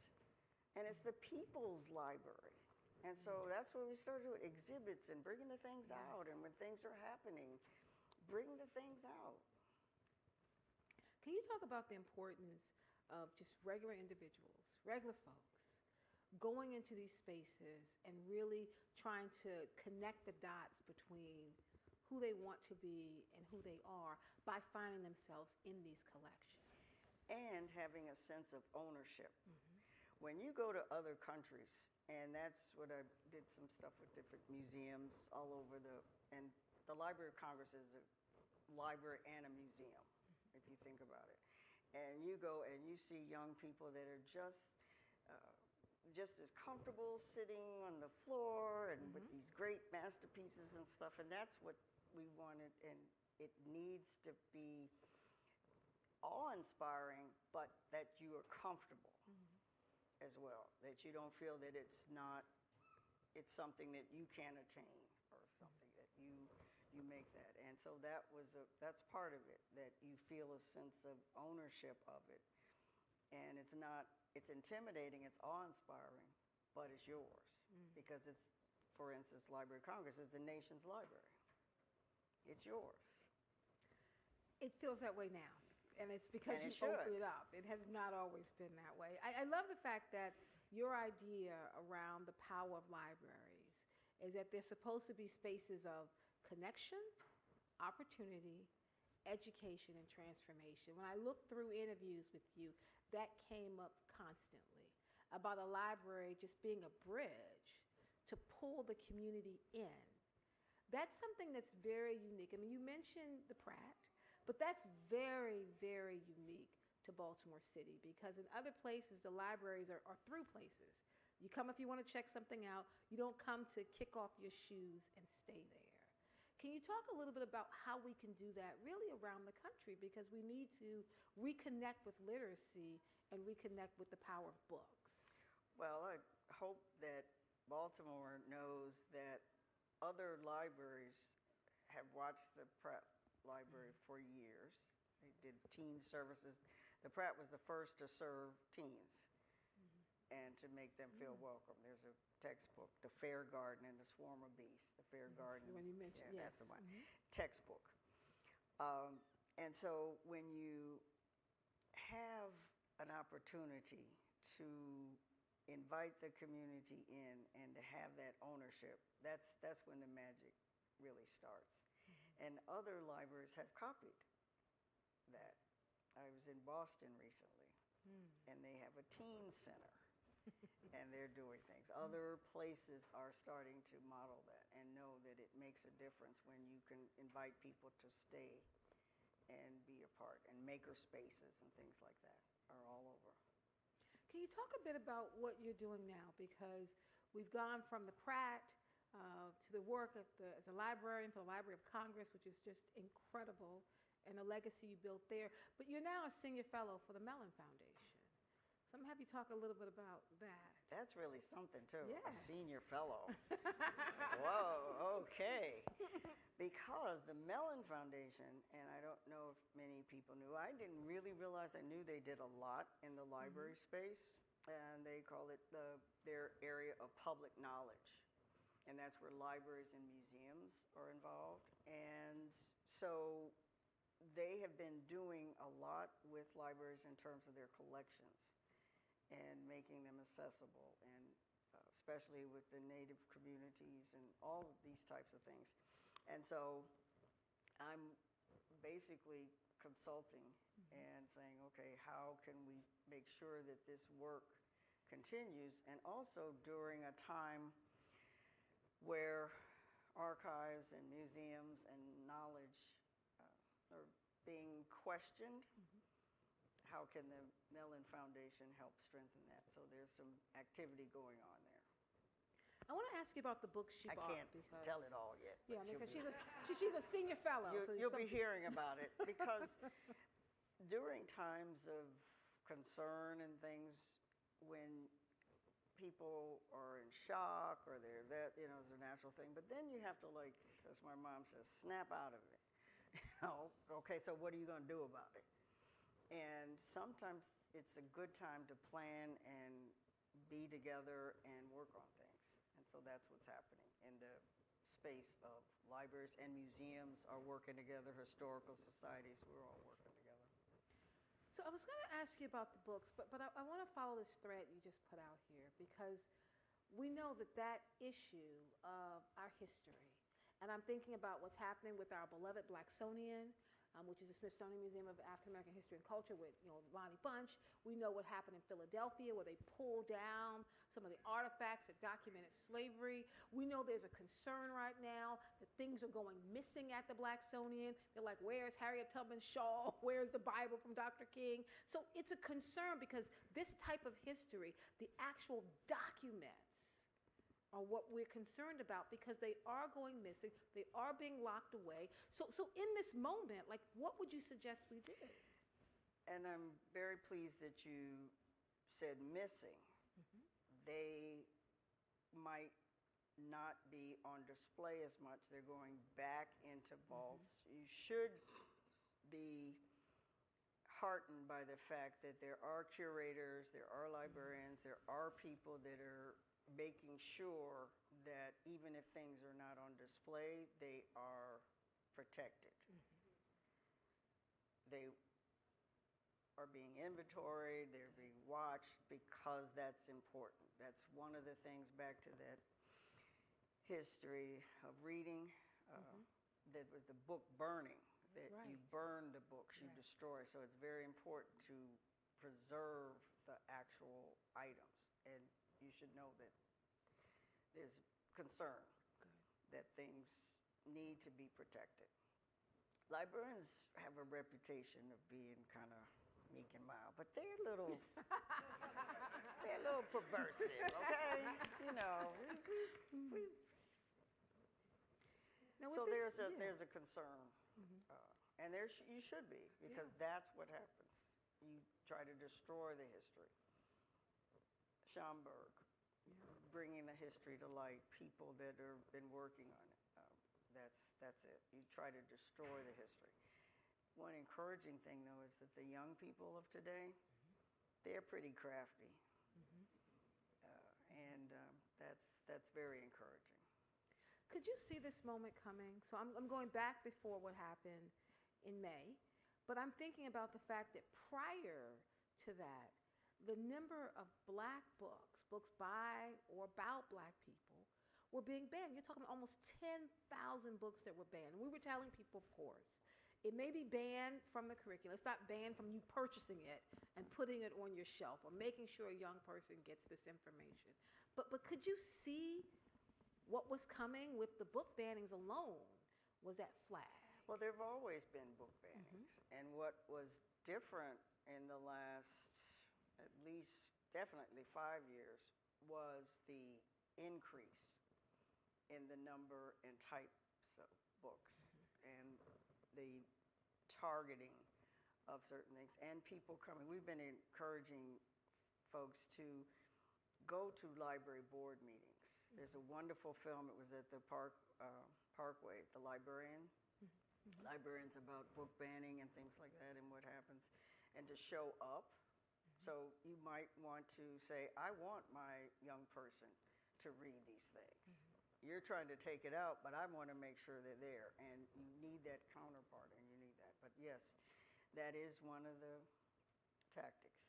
And it's the people's library. And so that's where we started doing exhibits and bringing the things out. And when things are happening, bring the things out. Can you talk about the importance of just regular individuals, regular folks, going into these spaces and really trying to connect the dots between who they want to be and who they are by finding themselves in these collections? And having a sense of ownership. When you go to other countries, and that's what I did some stuff with different museums all over and the Library of Congress is a library and a museum, if you think about it. And you go and you see young people that are just as comfortable sitting on the floor and with these great masterpieces and stuff, and that's what we wanted, and it needs to be awe-inspiring, but that you are comfortable as well, that you don't feel that it's something that you can't attain or something that you make that. And so that's part of it, that you feel a sense of ownership of it. And it's intimidating, it's awe-inspiring, but it's yours because it's, for instance, Library of Congress is the nation's library. It's yours. It feels that way now. And it's because And you it should. opened it up. It has not always been that way. I love the fact that your idea around the power of libraries is that they're supposed to be spaces of connection, opportunity, education, and transformation. When I looked through interviews with you, that came up constantly about a library just being a bridge to pull the community in. That's something that's very unique. I mean, you mentioned the Pratt, but that's very, very unique to Baltimore City, because in other places, the libraries are through places. You come if you want to check something out. You don't come to kick off your shoes and stay there. Can you talk a little bit about how we can do that really around the country? Because we need to reconnect with literacy and reconnect with the power of books. Well, I hope that Baltimore knows that other libraries have watched the Pratt Library for years. They did teen services. The Pratt was the first to serve teens and to make them feel welcome. There's a textbook, The Fair Garden and the Swarm of Bees. The Fair Garden. When you mentioned, yes. That's the one. Textbook. And so when you have an opportunity to invite the community in and to have that ownership, that's when the magic really starts. And other libraries have copied that. I was in Boston recently, and they have a teen center. And they're doing things. Other places are starting to model that and know that it makes a difference when you can invite people to stay and be a part. And maker spaces and things like that are all over. Can you talk a bit about what you're doing now? Because we've gone from the Pratt to the work as a librarian for the Library of Congress, which is just incredible, and the legacy you built there. But you're now a senior fellow for the Mellon Foundation. So I'm happy to talk a little bit about that. That's really something, too. A Yes. senior fellow. Whoa, okay. Because the Mellon Foundation, and I don't know if many people knew, I didn't really realize, I knew they did a lot in the library space, and they call it their area of public knowledge. And that's where libraries and museums are involved. And so they have been doing a lot with libraries in terms of their collections and making them accessible, and especially with the Native communities and all of these types of things. And so I'm basically consulting and saying, okay, how can we make sure that this work continues, and also during a time where archives and museums and knowledge are being questioned. How can the Mellon Foundation help strengthen that? So there's some activity going on there. I want to ask you about the books she I bought. can't because, tell it all yet. Yeah, but because she's a senior fellow. so you'll be some- hearing about it, because during times of concern and things, when people are in shock or they're that, it's a natural thing. But then you have to, like, as my mom says, snap out of it. Okay, so what are you going to do about it? And sometimes it's a good time to plan and be together and work on things. And so that's what's happening in the space of libraries, and museums are working together, historical societies, we're all working together. So I was going to ask you about the books, but I want to follow this thread you just put out here, because we know that issue of our history, and I'm thinking about what's happening with our beloved Blacksonian, which is the Smithsonian Museum of African American History and Culture with Lonnie Bunch. We know what happened in Philadelphia, where they pulled down some of the artifacts that documented slavery. We know there's a concern right now that things are going missing at the Blacksonian. They're like, where's Harriet Tubman's shawl? Where's the Bible from Dr. King? So it's a concern, because this type of history, the actual documents, are what we're concerned about, because they are going missing, they are being locked away. So in this moment, like, what would you suggest we do? And I'm very pleased that you said missing. They might not be on display as much. They're going back into vaults. You should be heartened by the fact that there are curators, there are librarians, there are people that are making sure that even if things are not on display, they are protected. They are being inventoried, they're being watched, because that's important. That's one of the things, back to that history of reading, that was the book burning, that you burn the books, you destroy. So it's very important to preserve the actual items. And you should know that there's concern that things need to be protected. Librarians have a reputation of being kind of meek and mild, but they're a little perversive, okay? Now, So with this- there's a concern, and you should be, because that's what happens. You try to destroy the history. Schomburg, bringing the history to light, people that have been working on it. That's it. You try to destroy the history. One encouraging thing, though, is that the young people of today, they're pretty crafty. And that's very encouraging. Could you see this moment coming? So I'm going back before what happened in May, but I'm thinking about the fact that prior to that, the number of Black books by or about Black people, were being banned. You're talking almost 10,000 books that were banned. And we were telling people, of course, It may be banned from the curriculum. It's not banned from you purchasing it and putting it on your shelf or making sure a young person gets this information. But could you see what was coming with the book bannings alone? Was that flag? Well, there have always been book bannings. And what was different in the last, at least definitely 5 years, was the increase in the number and types of books and the targeting of certain things and people coming. We've been encouraging folks to go to library board meetings. There's a wonderful film. It was at the Parkway, The Librarian. Librarians about book banning and things like that and what happens, and to show up. So you might want to say, I want my young person to read these things. You're trying to take it out, but I want to make sure they're there. And you need that counterpart, and you need that. But yes, that is one of the tactics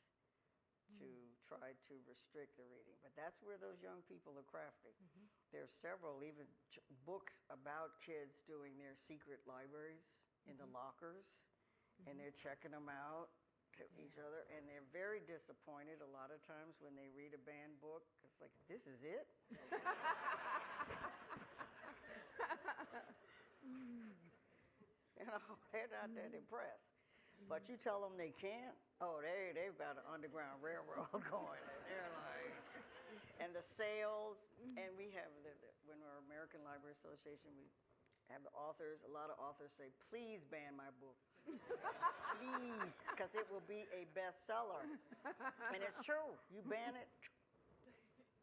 to try to restrict the reading. But that's where those young people are crafty. There's several even books about kids doing their secret libraries in the lockers, and they're checking them out to each other, and they're very disappointed a lot of times when they read a banned book. It's like, this is it? You know, they're not that impressed. But you tell them they can't, they've got an underground railroad going, and they're like, and the sales, and we have, when we're American Library Association, we have the authors, a lot of authors say, please ban my book. Please, because it will be a bestseller. And it's true, you ban it.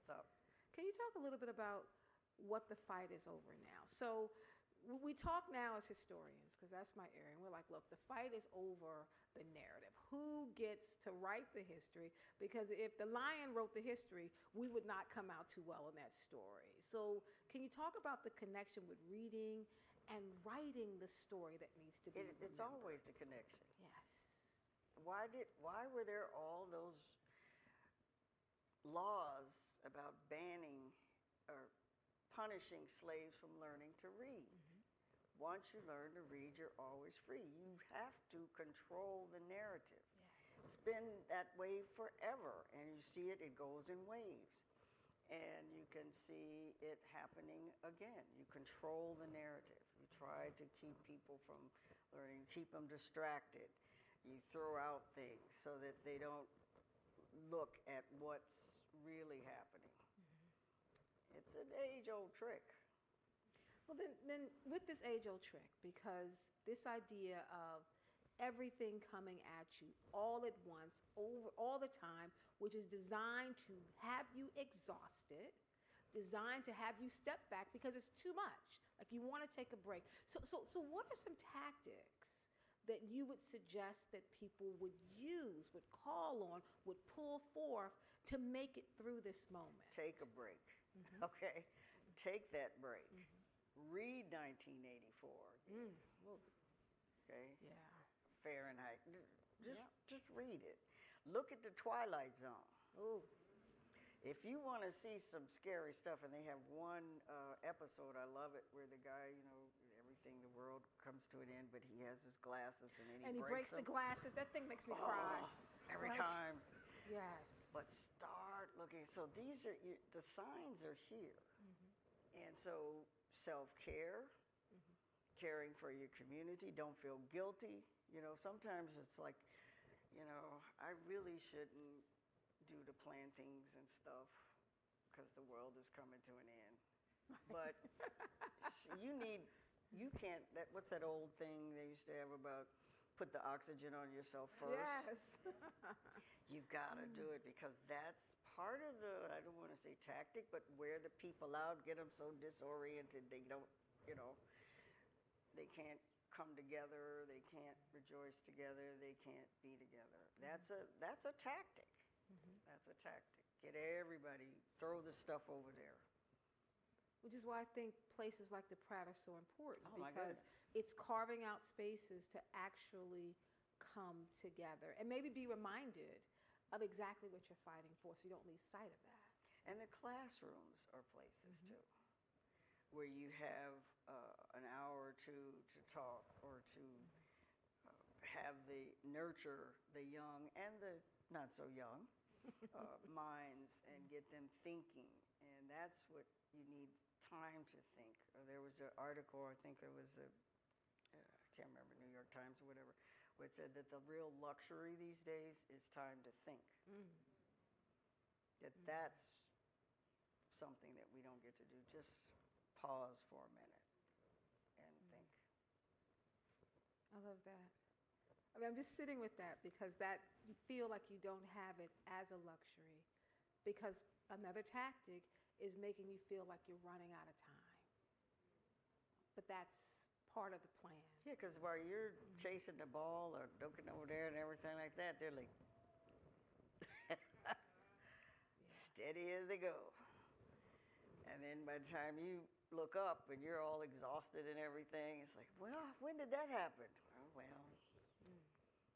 So, Can you talk a little bit about what the fight is over now? So we talk now as historians, because that's my area, and we're like, look, the fight is over the narrative. Who gets to write the history? Because if the lion wrote the history, we would not come out too well in that story. So can you talk about the connection with reading and writing the story that needs to be it's remembered? always the connection. Yes. Why were there all those laws about banning or punishing slaves from learning to read? Once you learn to read, you're always free. You have to control the narrative. Yes. It's been that way forever, and you see it goes in waves. And you can see it happening again. You control the narrative. You try to keep people from learning, keep them distracted. You throw out things so that they don't look at what's really happening. It's an age-old trick. Well, then with this age-old trick, because this idea of everything coming at you all at once, over all the time, which is designed to have you exhausted, designed to have you step back because it's too much. Like you want to take a break. So what are some tactics that you would suggest that people would use, would call on, would pull forth to make it through this moment? Take a break, okay? Take that break. Read 1984, okay? Yeah. Fahrenheit. Just read it. Look at the Twilight Zone. Oh. If you want to see some scary stuff, and they have one episode, I love it, where the guy, everything, the world comes to an end, but he has his glasses, and then he breaks the glasses. That thing makes me cry. Every time. Yes. But start looking. So these are, the signs are here. And so self-care, caring for your community, don't feel guilty. Sometimes it's like, I really shouldn't do the plantings and stuff because the world is coming to an end. But what's that old thing they used to have about put the oxygen on yourself first? Yes. You've got to do it because that's part of the, I don't want to say tactic, but wear the people out, get them so disoriented they don't, they can't come together, they can't rejoice together, they can't be together. That's a tactic. That's a tactic. Get everybody, throw the stuff over there. Which is why I think places like the Pratt are so important, Oh, my because goodness. it's carving out spaces to actually come together and maybe be reminded of exactly what you're fighting for so you don't lose sight of that. And the classrooms are places too, where you have an hour or two to talk or to have nurture the young and the not so young minds and get them thinking. And that's what you need, time to think. There was an article, I think it was I can't remember, New York Times or whatever, where it said that the real luxury these days is time to think. That's something that we don't get to do. Just pause for a minute and think. I love that. I mean, I'm just sitting with that because that you feel like you don't have it as a luxury, because another tactic is making you feel like you're running out of time. But that's part of the plan. Yeah, because while you're chasing the ball or looking over there and everything like that, they're like steady as they go. And then by the time you look up and you're all exhausted and everything, it's like, well, when did that happen? Oh, well,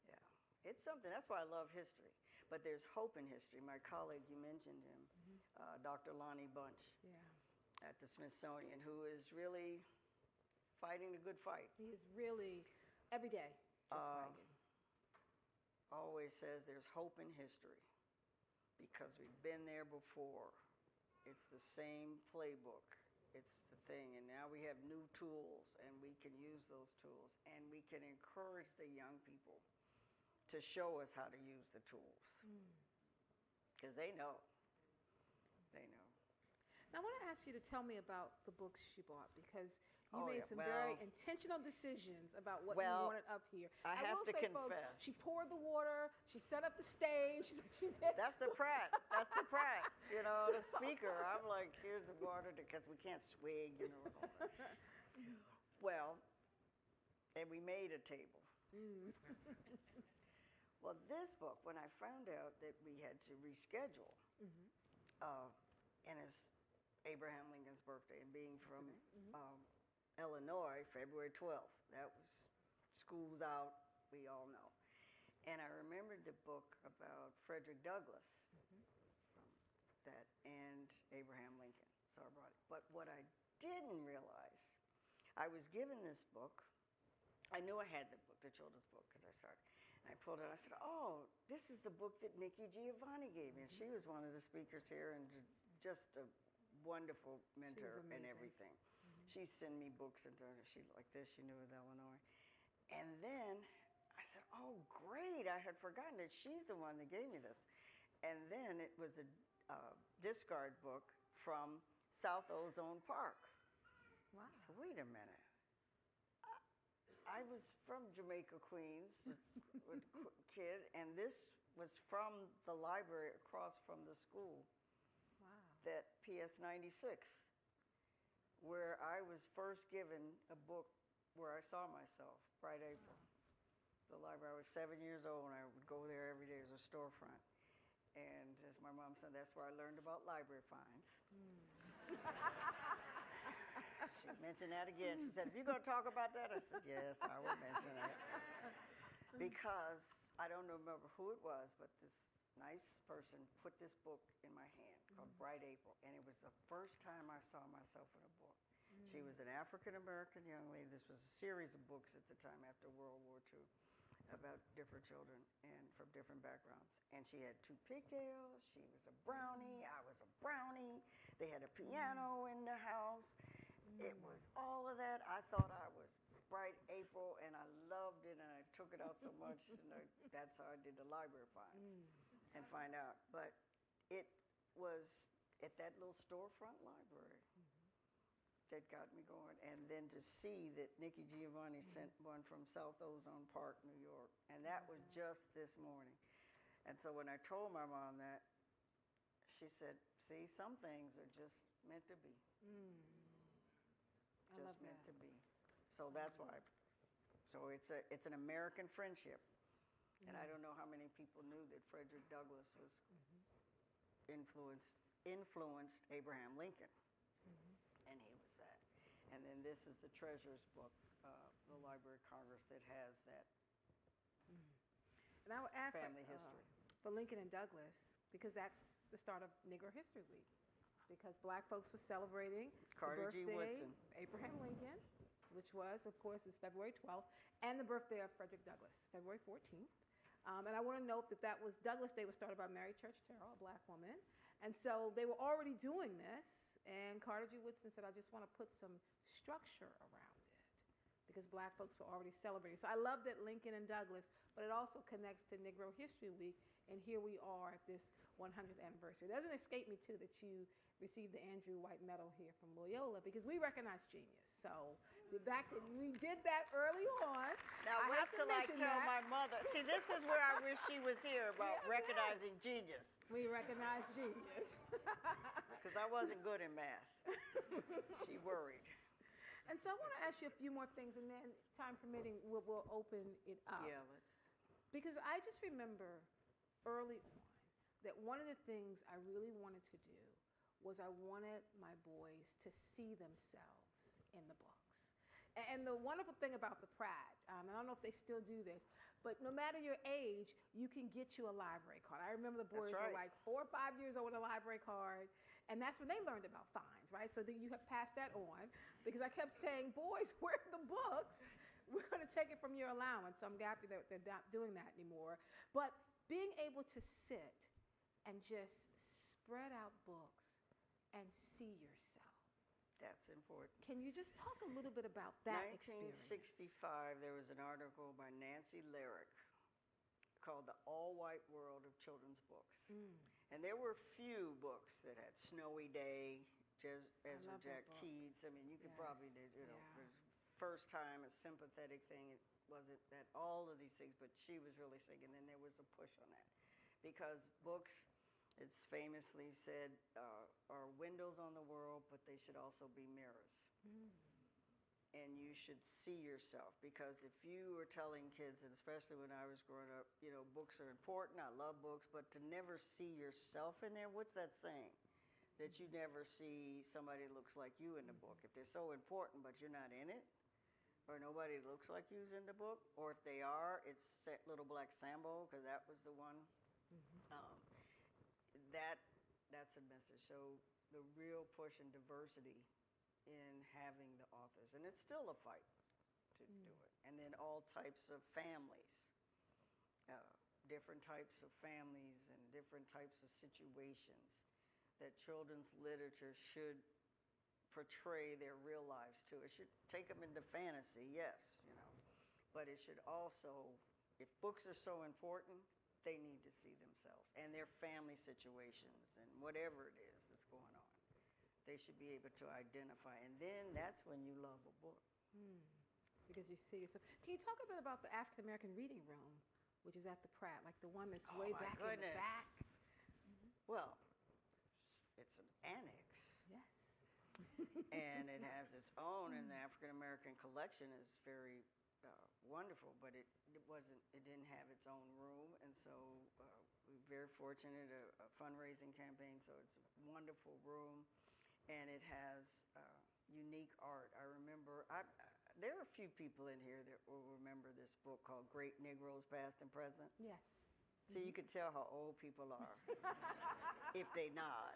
yeah. It's something. That's why I love history. But there's hope in history. My colleague, you mentioned him, Dr. Lonnie Bunch at the Smithsonian, who is really fighting the good fight. He is really, every day, just fighting. Always says there's hope in history because we've been there before. It's the same playbook. It's the thing. And now we have new tools, and we can use those tools. And we can encourage the young people to show us how to use the tools. Because they know. They know. Now, I want to ask you to tell me about the books she bought, because you Oh, made yeah. some Well- very intentional decisions about what Well, you wanted up here. I have will to say, folks, confess. she poured the water, she set up the stage, she did. That's the Pratt. That's the Pratt. You know, the speaker. I'm like, here's the water because we can't swig, you know. And all that. Well, and we made a table. Well, this book, when I found out that we had to reschedule, and it's Abraham Lincoln's birthday, and being from Illinois, February 12th, that was school's out, we all know. And I remembered the book about Frederick Douglass from that and Abraham Lincoln, so I brought it. But what I didn't realize, I was given this book. I knew I had the book, the children's book, because I started. And I pulled it out. I said, oh, this is the book that Nikki Giovanni gave me. And she was one of the speakers here and just a wonderful mentor and everything. She'd send me books and she like this. She knew with Illinois. And then I said, oh, great. I had forgotten that she's the one that gave me this. And then it was a discard book from South Ozone Park. Wow. So wait a minute. I was from Jamaica, Queens, with kid, and this was from the library across from the school. Wow. That PS 96, where I was first given a book where I saw myself, Bright April. The library, I was 7 years old, and I would go there every day as a storefront. And as my mom said, that's where I learned about library fines. She mentioned that again. She said, if you're going to talk about that, I said, yes, I will mention it. Because I don't remember who it was, but this nice person put this book in my hand called Bright April, and it was the first time I saw myself in a book. She was an African-American young lady. This was a series of books at the time after World War II about different children and from different backgrounds. And she had 2 pigtails. She was a brownie. I was a brownie. They had a piano in the house. It was all of that. I thought I was Bright April, and I loved it, and I took it out so much, and that's how I did the library finds and find out. But it was at that little storefront library that got me going. And then to see that Nikki Giovanni sent one from South Ozone Park, New York, and that was just this morning. And so when I told my mom that, she said, see, some things are just meant to be. Just meant to be. So that's why. So it's an American friendship. And I don't know how many people knew that Frederick Douglass was influenced Abraham Lincoln. And he was that. And then this is the Treasurer's book, the Library of Congress, that has that And I would add family history. For Lincoln and Douglass, because that's the start of Negro History Week. Because black folks were celebrating Carter the G. birthday Woodson. of Abraham Lincoln. which was, of course, is February 12th, and the birthday of Frederick Douglass, February 14th. And I want to note that that was Douglass Day was started by Mary Church Terrell, a Black woman. And so they were already doing this, and Carter G. Woodson said, I just want to put some structure around it because Black folks were already celebrating. So I love that Lincoln and Douglass, but it also connects to Negro History Week, and here we are at this 100th anniversary. It doesn't escape me, too, that you received the Andrew White Medal here from Loyola because we recognize genius. So we did that early on. Now wait till I tell my mother. See, this is where I wish she was here about recognizing genius. We recognize genius. Because I wasn't good in math. She worried. And so I want to ask you a few more things, and then, time permitting, we'll open it up. Yeah, let's. Because I just remember early on that one of the things I really wanted to do was I wanted my boys to see themselves in the books. And the wonderful thing about the Pratt, I don't know if they still do this, but no matter your age, you can get you a library card. I remember the boys were like 4 or 5 years old with a library card, and that's when they learned about fines, right? So then you have passed that on, because I kept saying, boys, where are the books? We're going to take it from your allowance. So I'm happy that they're not doing that anymore. But being able to sit and just spread out books and see yourself. That's important. Can you just talk a little bit about that experience? 1965, there was an article by Nancy Lyric called The All-White World of Children's Books. And there were few books that had Snowy Day, Ezra Jack Keats. I mean, you could probably, first time, a sympathetic thing. It wasn't that all of these things, but she was really sick. And then there was a push on that. Because books, it's famously said, are windows on the world, but they should also be mirrors. And you should see yourself, because if you are telling kids, and especially when I was growing up, you know, books are important, I love books, but to never see yourself in there, what's that saying? That you never see somebody that looks like you in the book. If they're so important, but you're not in it, or nobody looks like you's in the book, or if they are, it's Little Black Sambo, because that was the one. That's a message. So the real push and diversity in having the authors, and it's still a fight to do it. And then all types of families, different types of families and different types of situations that children's literature should portray their real lives to. It should take them into fantasy, yes, you know, but it should also, if books are so important, they need to see themselves and their family situations and whatever it is that's going on. They should be able to identify, and then that's when you love a book. Because you see yourself. Can you talk a bit about the African American Reading Room, which is at the Pratt, like the one that's way back in the back? Well, it's an annex. Yes. And it has its own, and the African American collection is very wonderful, but it didn't have its own room, and so we're very fortunate, a fundraising campaign, so it's a wonderful room, and it has unique art. I remember, there are a few people in here that will remember this book called Great Negroes, Past and Present. Yes. So you can tell how old people are if they nod.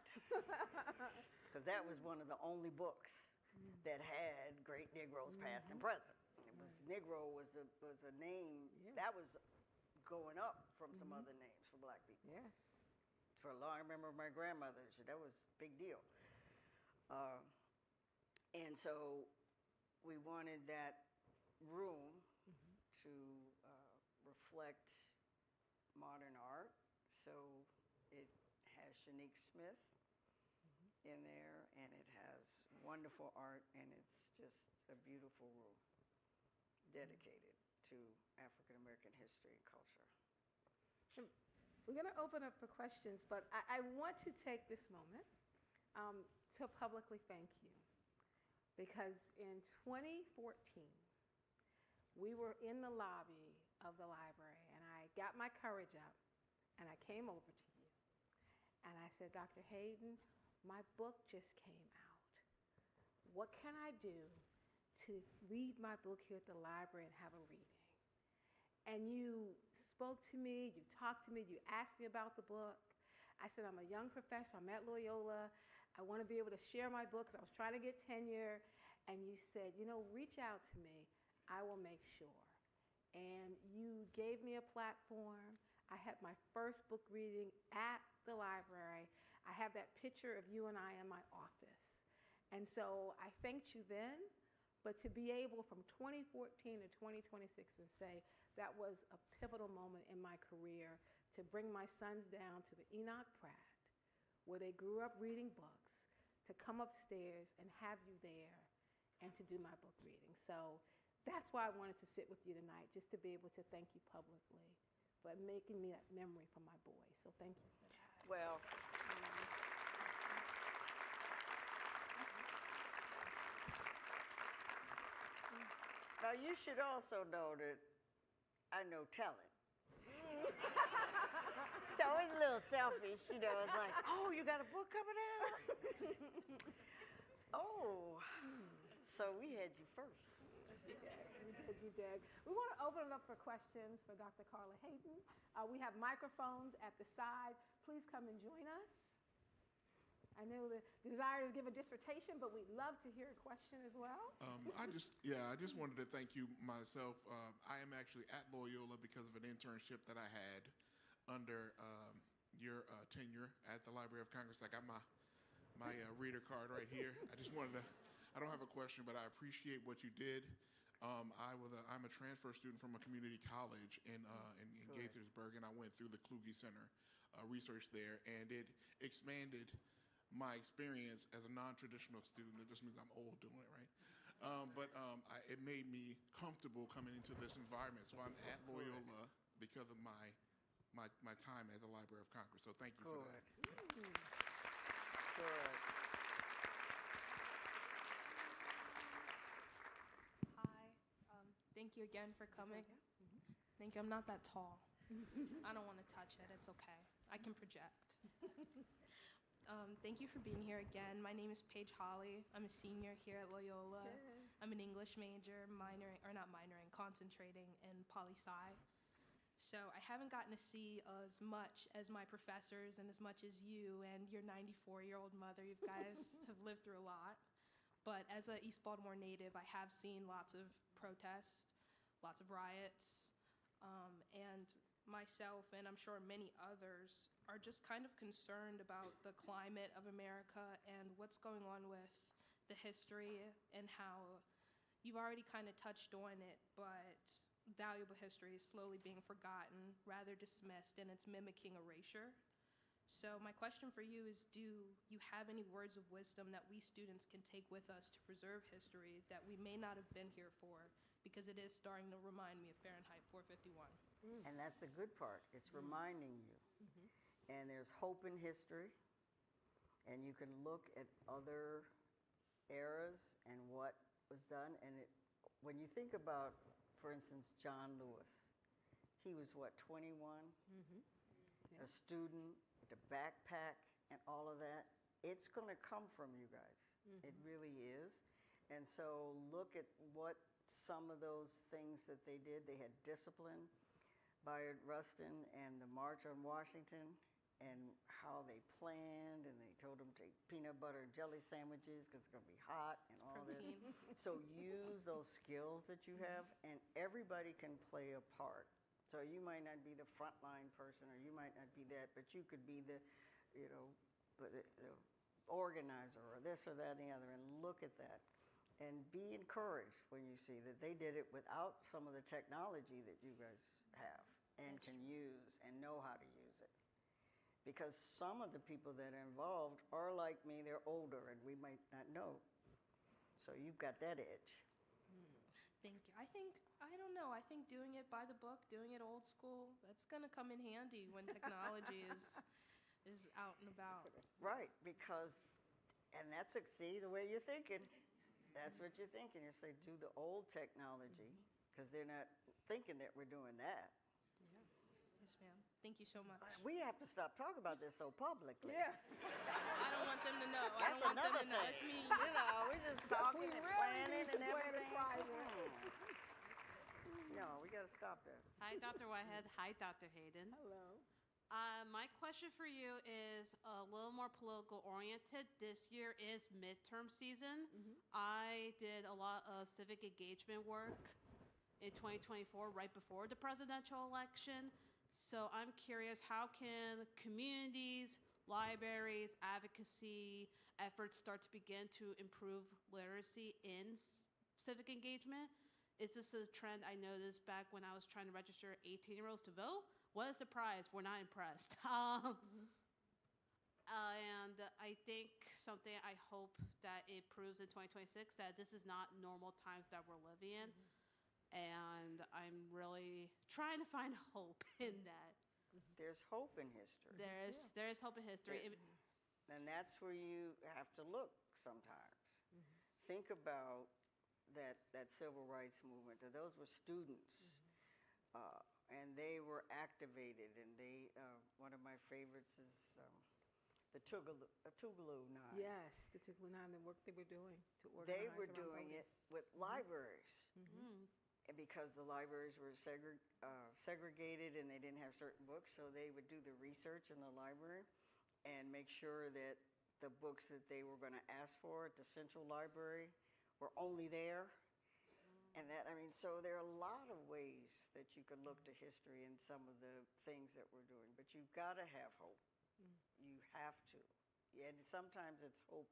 Because that was one of the only books that had Great Negroes, Past and Present. It was Negro was a name that was going up from some other names for Black people. Yes. For a long, I remember my grandmother, that was a big deal. And so we wanted that room to reflect modern art. So it has Shanique Smith in there, and it has wonderful art, and it's just a beautiful room dedicated to African American history and culture. We're going to open up for questions, but I want to take this moment to publicly thank you, because in 2014, we were in the lobby of the library, and I got my courage up, and I came over to you, and I said, Dr. Hayden, my book just came out. What can I do to read my book here at the library and have a reading? And you spoke to me, you talked to me, you asked me about the book. I said, I'm a young professor, I'm at Loyola. I want to be able to share my book because I was trying to get tenure. and you said, reach out to me. I will make sure. And you gave me a platform. I had my first book reading at the library. I have that picture of you and I in my office. And so I thanked you then, but to be able from 2014 to 2026 and say that was a pivotal moment in my career to bring my sons down to the Enoch Pratt, where they grew up reading books, to come upstairs and have you there and to do my book reading. So that's why I wanted to sit with you tonight, just to be able to thank you publicly for making me that memory for my boys. So thank you for that. Well, now you should also know that I know talent. So it's a little selfish, It's like, oh, you got a book coming out? Oh, so we had you first. You did. We want to open it up for questions for Dr. Carla Hayden. We have microphones at the side. Please come and join us. I know the desire to give a dissertation, but we'd love to hear a question as well. I just wanted to thank you myself. I am actually at Loyola because of an internship that I had under your tenure at the Library of Congress. I got my reader card right here. I don't have a question, but I appreciate what you did. I'm a transfer student from a community college in Gaithersburg, and I went through the Kluge Center research there, and it expanded my experience as a non-traditional student. It just means I'm old doing it, right? It made me comfortable coming into this environment. So I'm at Loyola because of my time at the Library of Congress. So thank you for that. Good. Hi. Thank you again for coming. Thank you. I'm not that tall. I don't want to touch it. It's okay. I can project. Thank you for being here again. My name is Paige Holly. I'm a senior here at Loyola. I'm an English major, concentrating in poli-sci. So I haven't gotten to see as much as my professors and as much as you and your 94-year-old mother. You guys have lived through a lot. But as an East Baltimore native, I have seen lots of protests, lots of riots, and myself, and I'm sure many others, are just kind of concerned about the climate of America and what's going on with the history and how you've already kind of touched on it, but valuable history is slowly being forgotten, rather dismissed, and it's mimicking erasure. So my question for you is, do you have any words of wisdom that we students can take with us to preserve history that we may not have been here for, because it is starting to remind me of Fahrenheit 451? And that's the good part. It's reminding you. And there's hope in history. And you can look at other eras and what was done. And when you think about, for instance, John Lewis, he was, 21? A student with a backpack and all of that. It's going to come from you guys. It really is. And so look at what some of those things that they did. They had discipline. Bayard Rustin and the March on Washington, and how they planned, and they told them to take peanut butter and jelly sandwiches because it's going to be hot and all this. So use those skills that you have, and everybody can play a part. So you might not be the frontline person, or you might not be that, but you could be the organizer, or this or that and the other, and look at that. And be encouraged when you see that they did it without some of the technology that you guys have and can use and know how to use it. Because some of the people that are involved are like me, they're older, and we might not know. So you've got that edge. Thank you. I don't know, I think doing it by the book, doing it old school, that's going to come in handy when technology is out and about. Right, because, and that's, see, the way you're thinking. That's what you're thinking. You say, do the old technology, because they're not thinking that we're doing that. Yes, ma'am. Thank you so much. We have to stop talking about this so publicly. Yeah. I don't want them to know. I That's don't want them another to know. thing. It's me. We're just talking and really planning need to and plan everything. it private. No, we got to stop that. Hi, Dr. Whitehead. Hi, Dr. Hayden. Hello. My question for you is a little more political oriented. This year is midterm season. I did a lot of civic engagement work in 2024, right before the presidential election. So I'm curious, how can communities, libraries, advocacy efforts start to begin to improve literacy in civic engagement? Is this a trend I noticed back when I was trying to register 18-year-olds to vote? What a surprise, we're not impressed. And I think something I hope that it proves in 2026 that this is not normal times that we're living in. And I'm really trying to find hope in that. There's hope in history. There is hope in history. And that's where you have to look sometimes. Think about that civil rights movement. Those were students. And they were activated, and they, one of my favorites is the Tougaloo Nine. Yes, the Tougaloo Nine, the work they were doing to organize. They were around doing voting. it with libraries. And because the libraries were segregated and they didn't have certain books, so they would do the research in the library and make sure that the books that they were going to ask for at the central library were only there. And that, I mean, so there are a lot of ways that you can look to history and some of the things that we're doing, but you've got to have hope. You have to. And sometimes it's hope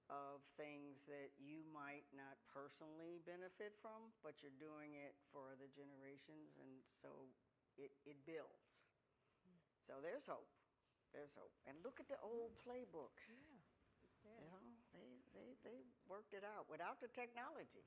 of things that you might not personally benefit from, but you're doing it for other generations, and so it builds. So there's hope. There's hope. And look at the old playbooks. Yeah, it's there. You know, they worked it out without the technology.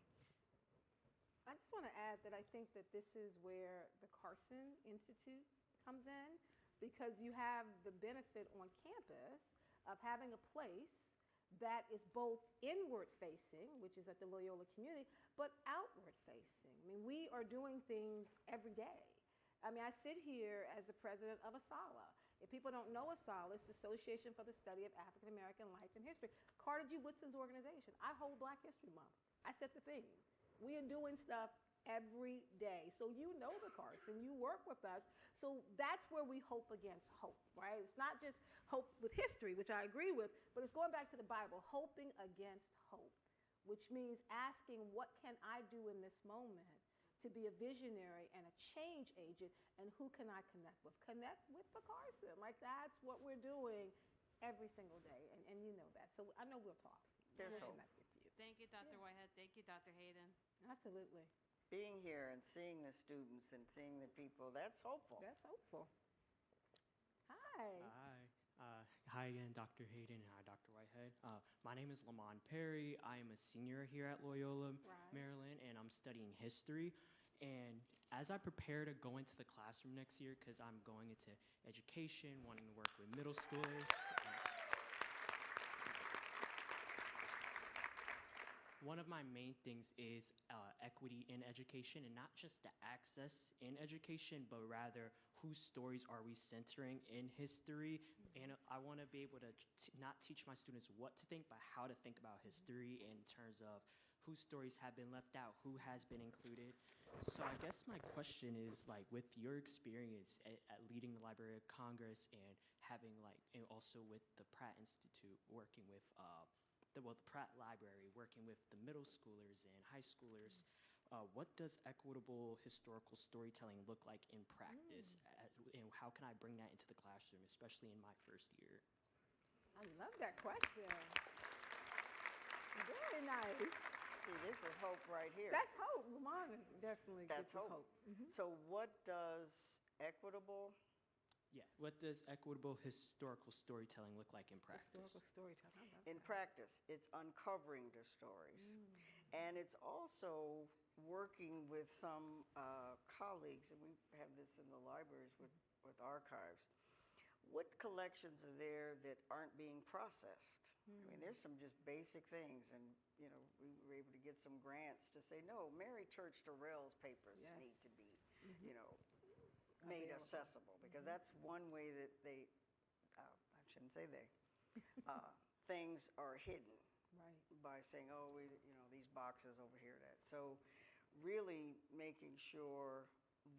I just want to add that I think that this is where the Carson Institute comes in, because you have the benefit on campus of having a place that is both inward facing, which is at the Loyola community, but outward facing. I mean, we are doing things every day. I mean, I sit here as the president of ASALA. If people don't know ASALA, it's the Association for the Study of African American Life and History. Carter G. Woodson's organization. I hold Black History Month. I set the theme. We are doing stuff every day. So you know the Carson, you work with us. So that's where we hope against hope, right? It's not just hope with history, which I agree with, but it's going back to the Bible, hoping against hope, which means asking, what can I do in this moment to be a visionary and a change agent, and who can I connect with? Connect with the Carson. Like, that's what we're doing every single day, and you know that. So I know we'll talk. There's We'll hope. connect with you. Thank you, Dr. Whitehead. Thank you, Dr. Hayden. Absolutely. Being here and seeing the students and seeing the people, that's hopeful. That's hopeful. Hi. Hi again, Dr. Hayden, and hi, Dr. Whitehead. My name is Lamont Perry. I am a senior here at Loyola, Maryland, and I'm studying history. And as I prepare to go into the classroom next year, because I'm going into education, wanting to work with middle schoolers, one of my main things is equity in education, and not just the access in education, but rather whose stories are we centering in history. And I want to be able to not teach my students what to think, but how to think about history in terms of whose stories have been left out, who has been included. So I guess my question is, like, with your experience at leading the Library of Congress and having, like, and also with the Pratt Institute, working with the Pratt Library, working with the middle schoolers and high schoolers, what does equitable historical storytelling look like in practice? And how can I bring that into the classroom, especially in my first year? I love that question. Very nice. See, this is hope right here. That's hope. Lamont is definitely That's gives us hope. hope. So what does equitable, Yeah, what does equitable historical storytelling look like in practice? Historical storytelling. I love in that. practice, it's uncovering the stories. And it's also working with some colleagues, and we have this in the libraries with archives. What collections are there that aren't being processed? I mean, there's some just basic things, and you know, we were able to get some grants to say, no, Mary Church Terrell's papers need to be, you know, made accessible, because that's one way that they, I shouldn't say they, things are hidden by saying, oh, you know, these boxes over here. So really making sure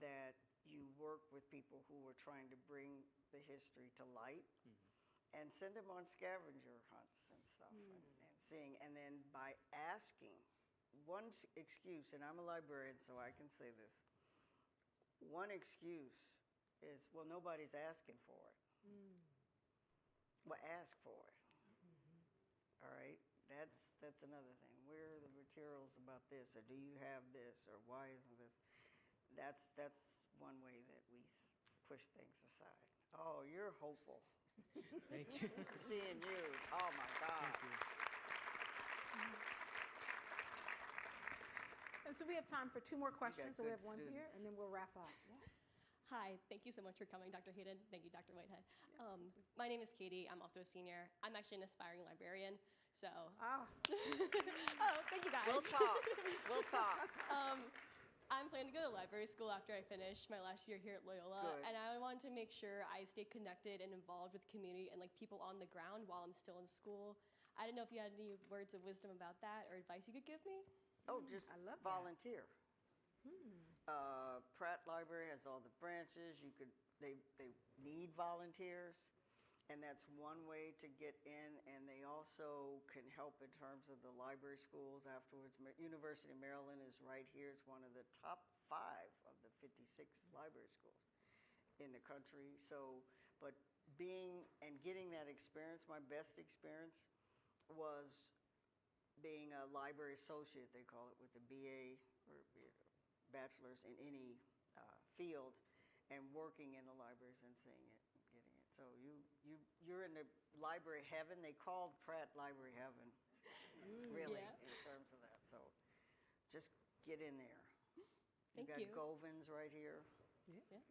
that you work with people who are trying to bring the history to light and send them on scavenger hunts and stuff and seeing. And then by asking one excuse, and I'm a librarian, so I can say this. One excuse is, well, nobody's asking for it. Well, ask for it. All right? That's another thing. Where are the materials about this? Or do you have this? Or why isn't this? That's one way that we push things aside. Oh, you're hopeful. Thank you. Seeing you. Oh, my God. Thank you. And so we have time for 2 more questions. So we good have one here, students. and then we'll wrap up. Yeah. Hi, thank you so much for coming, Dr. Hayden. Thank you, Dr. Whitehead. My name is Katie. I'm also a senior. I'm actually an aspiring librarian, so. Ah. Oh, thank you guys. We'll talk. We'll talk. I'm planning to go to library school after I finish my last year here at Loyola, Good. and I wanted to make sure I stay connected and involved with community and like people on the ground while I'm still in school. I didn't know if you had any words of wisdom about that or advice you could give me. Oh, just I love that. volunteer. Pratt Library has all the branches. They need volunteers, and that's one way to get in. And they also can help in terms of the library schools afterwards. University of Maryland is right here. It's one of the top 5 of the 56 library schools in the country. So, but being and getting that experience, my best experience was being a library associate, they call it, with a BA or bachelor's in any field, and working in the libraries and seeing it, and getting it. So you're in the library heaven. They called Pratt Library Heaven, really, Yeah. in terms of that. So just get in there. Thank got you. Govins right here. Yeah.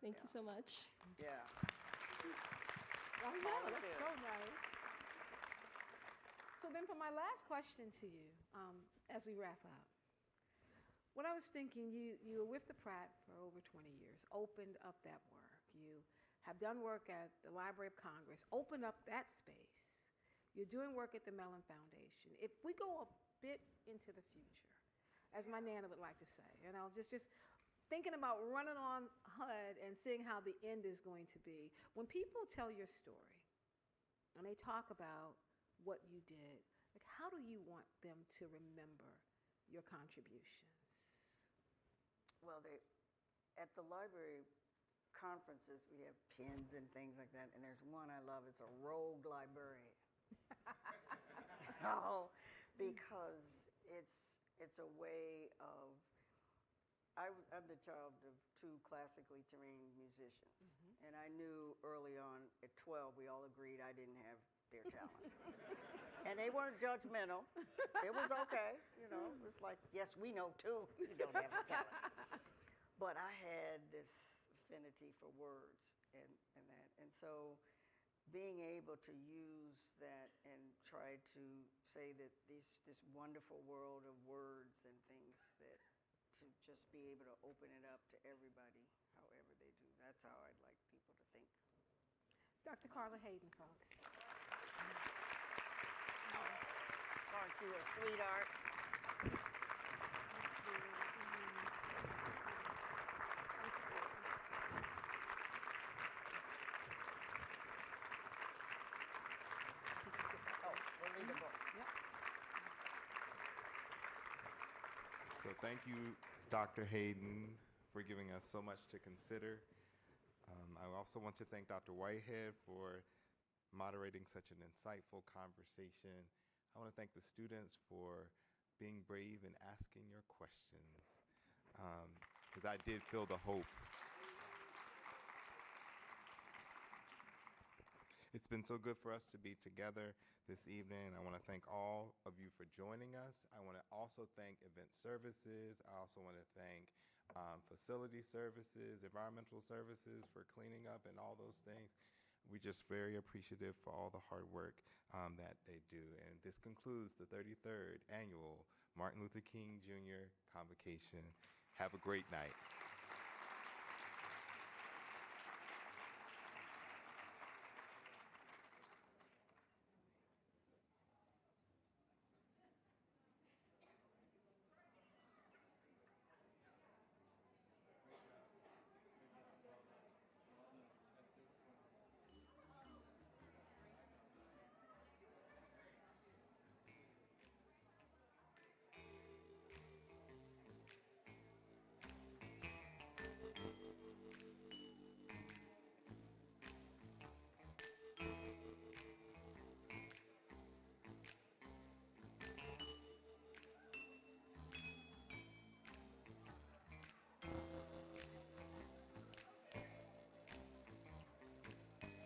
Thank you so much. Yeah. I know, that's Volunteer. so nice. So then for my last question to you, as we wrap up, what I was thinking, you were with the Pratt for over 20 years, opened up that work. You have done work at the Library of Congress, opened up that space. You're doing work at the Mellon Foundation. If we go a bit into the future, as my Nana would like to say, and I was just thinking about running on HUD and seeing how the end is going to be. When people tell your story and they talk about what you did, like how do you want them to remember your contributions? Well, at the library conferences, we have pins and things like that, and there's one I love. It's a rogue librarian. No, because it's a way of. I'm the child of 2 classically trained musicians, and I knew early on at 12 we all agreed I didn't have their talent. And they weren't judgmental. It was okay, you know. It was like, yes, we know too you don't have the talent. But I had this affinity for words and that. And so being able to use that and try to say that this wonderful world of words and things, that to just be able to open it up to everybody, however they do. That's how I'd like people to think. Dr. Carla Hayden, folks. Aren't you a sweetheart? Oh, we'll leave the books. So thank you, Dr. Hayden, for giving us so much to consider. I also want to thank Dr. Whitehead for moderating such an insightful conversation. I want to thank the students for being brave and asking your questions, because I did feel the hope. It's been so good for us to be together this evening. I want to thank all of you for joining us. I want to also thank event services. I also want to thank facility services, environmental services for cleaning up and all those things. We're just very appreciative for all the hard work that they do. And this concludes the 33rd Annual Martin Luther King Jr. Convocation. Have a great night.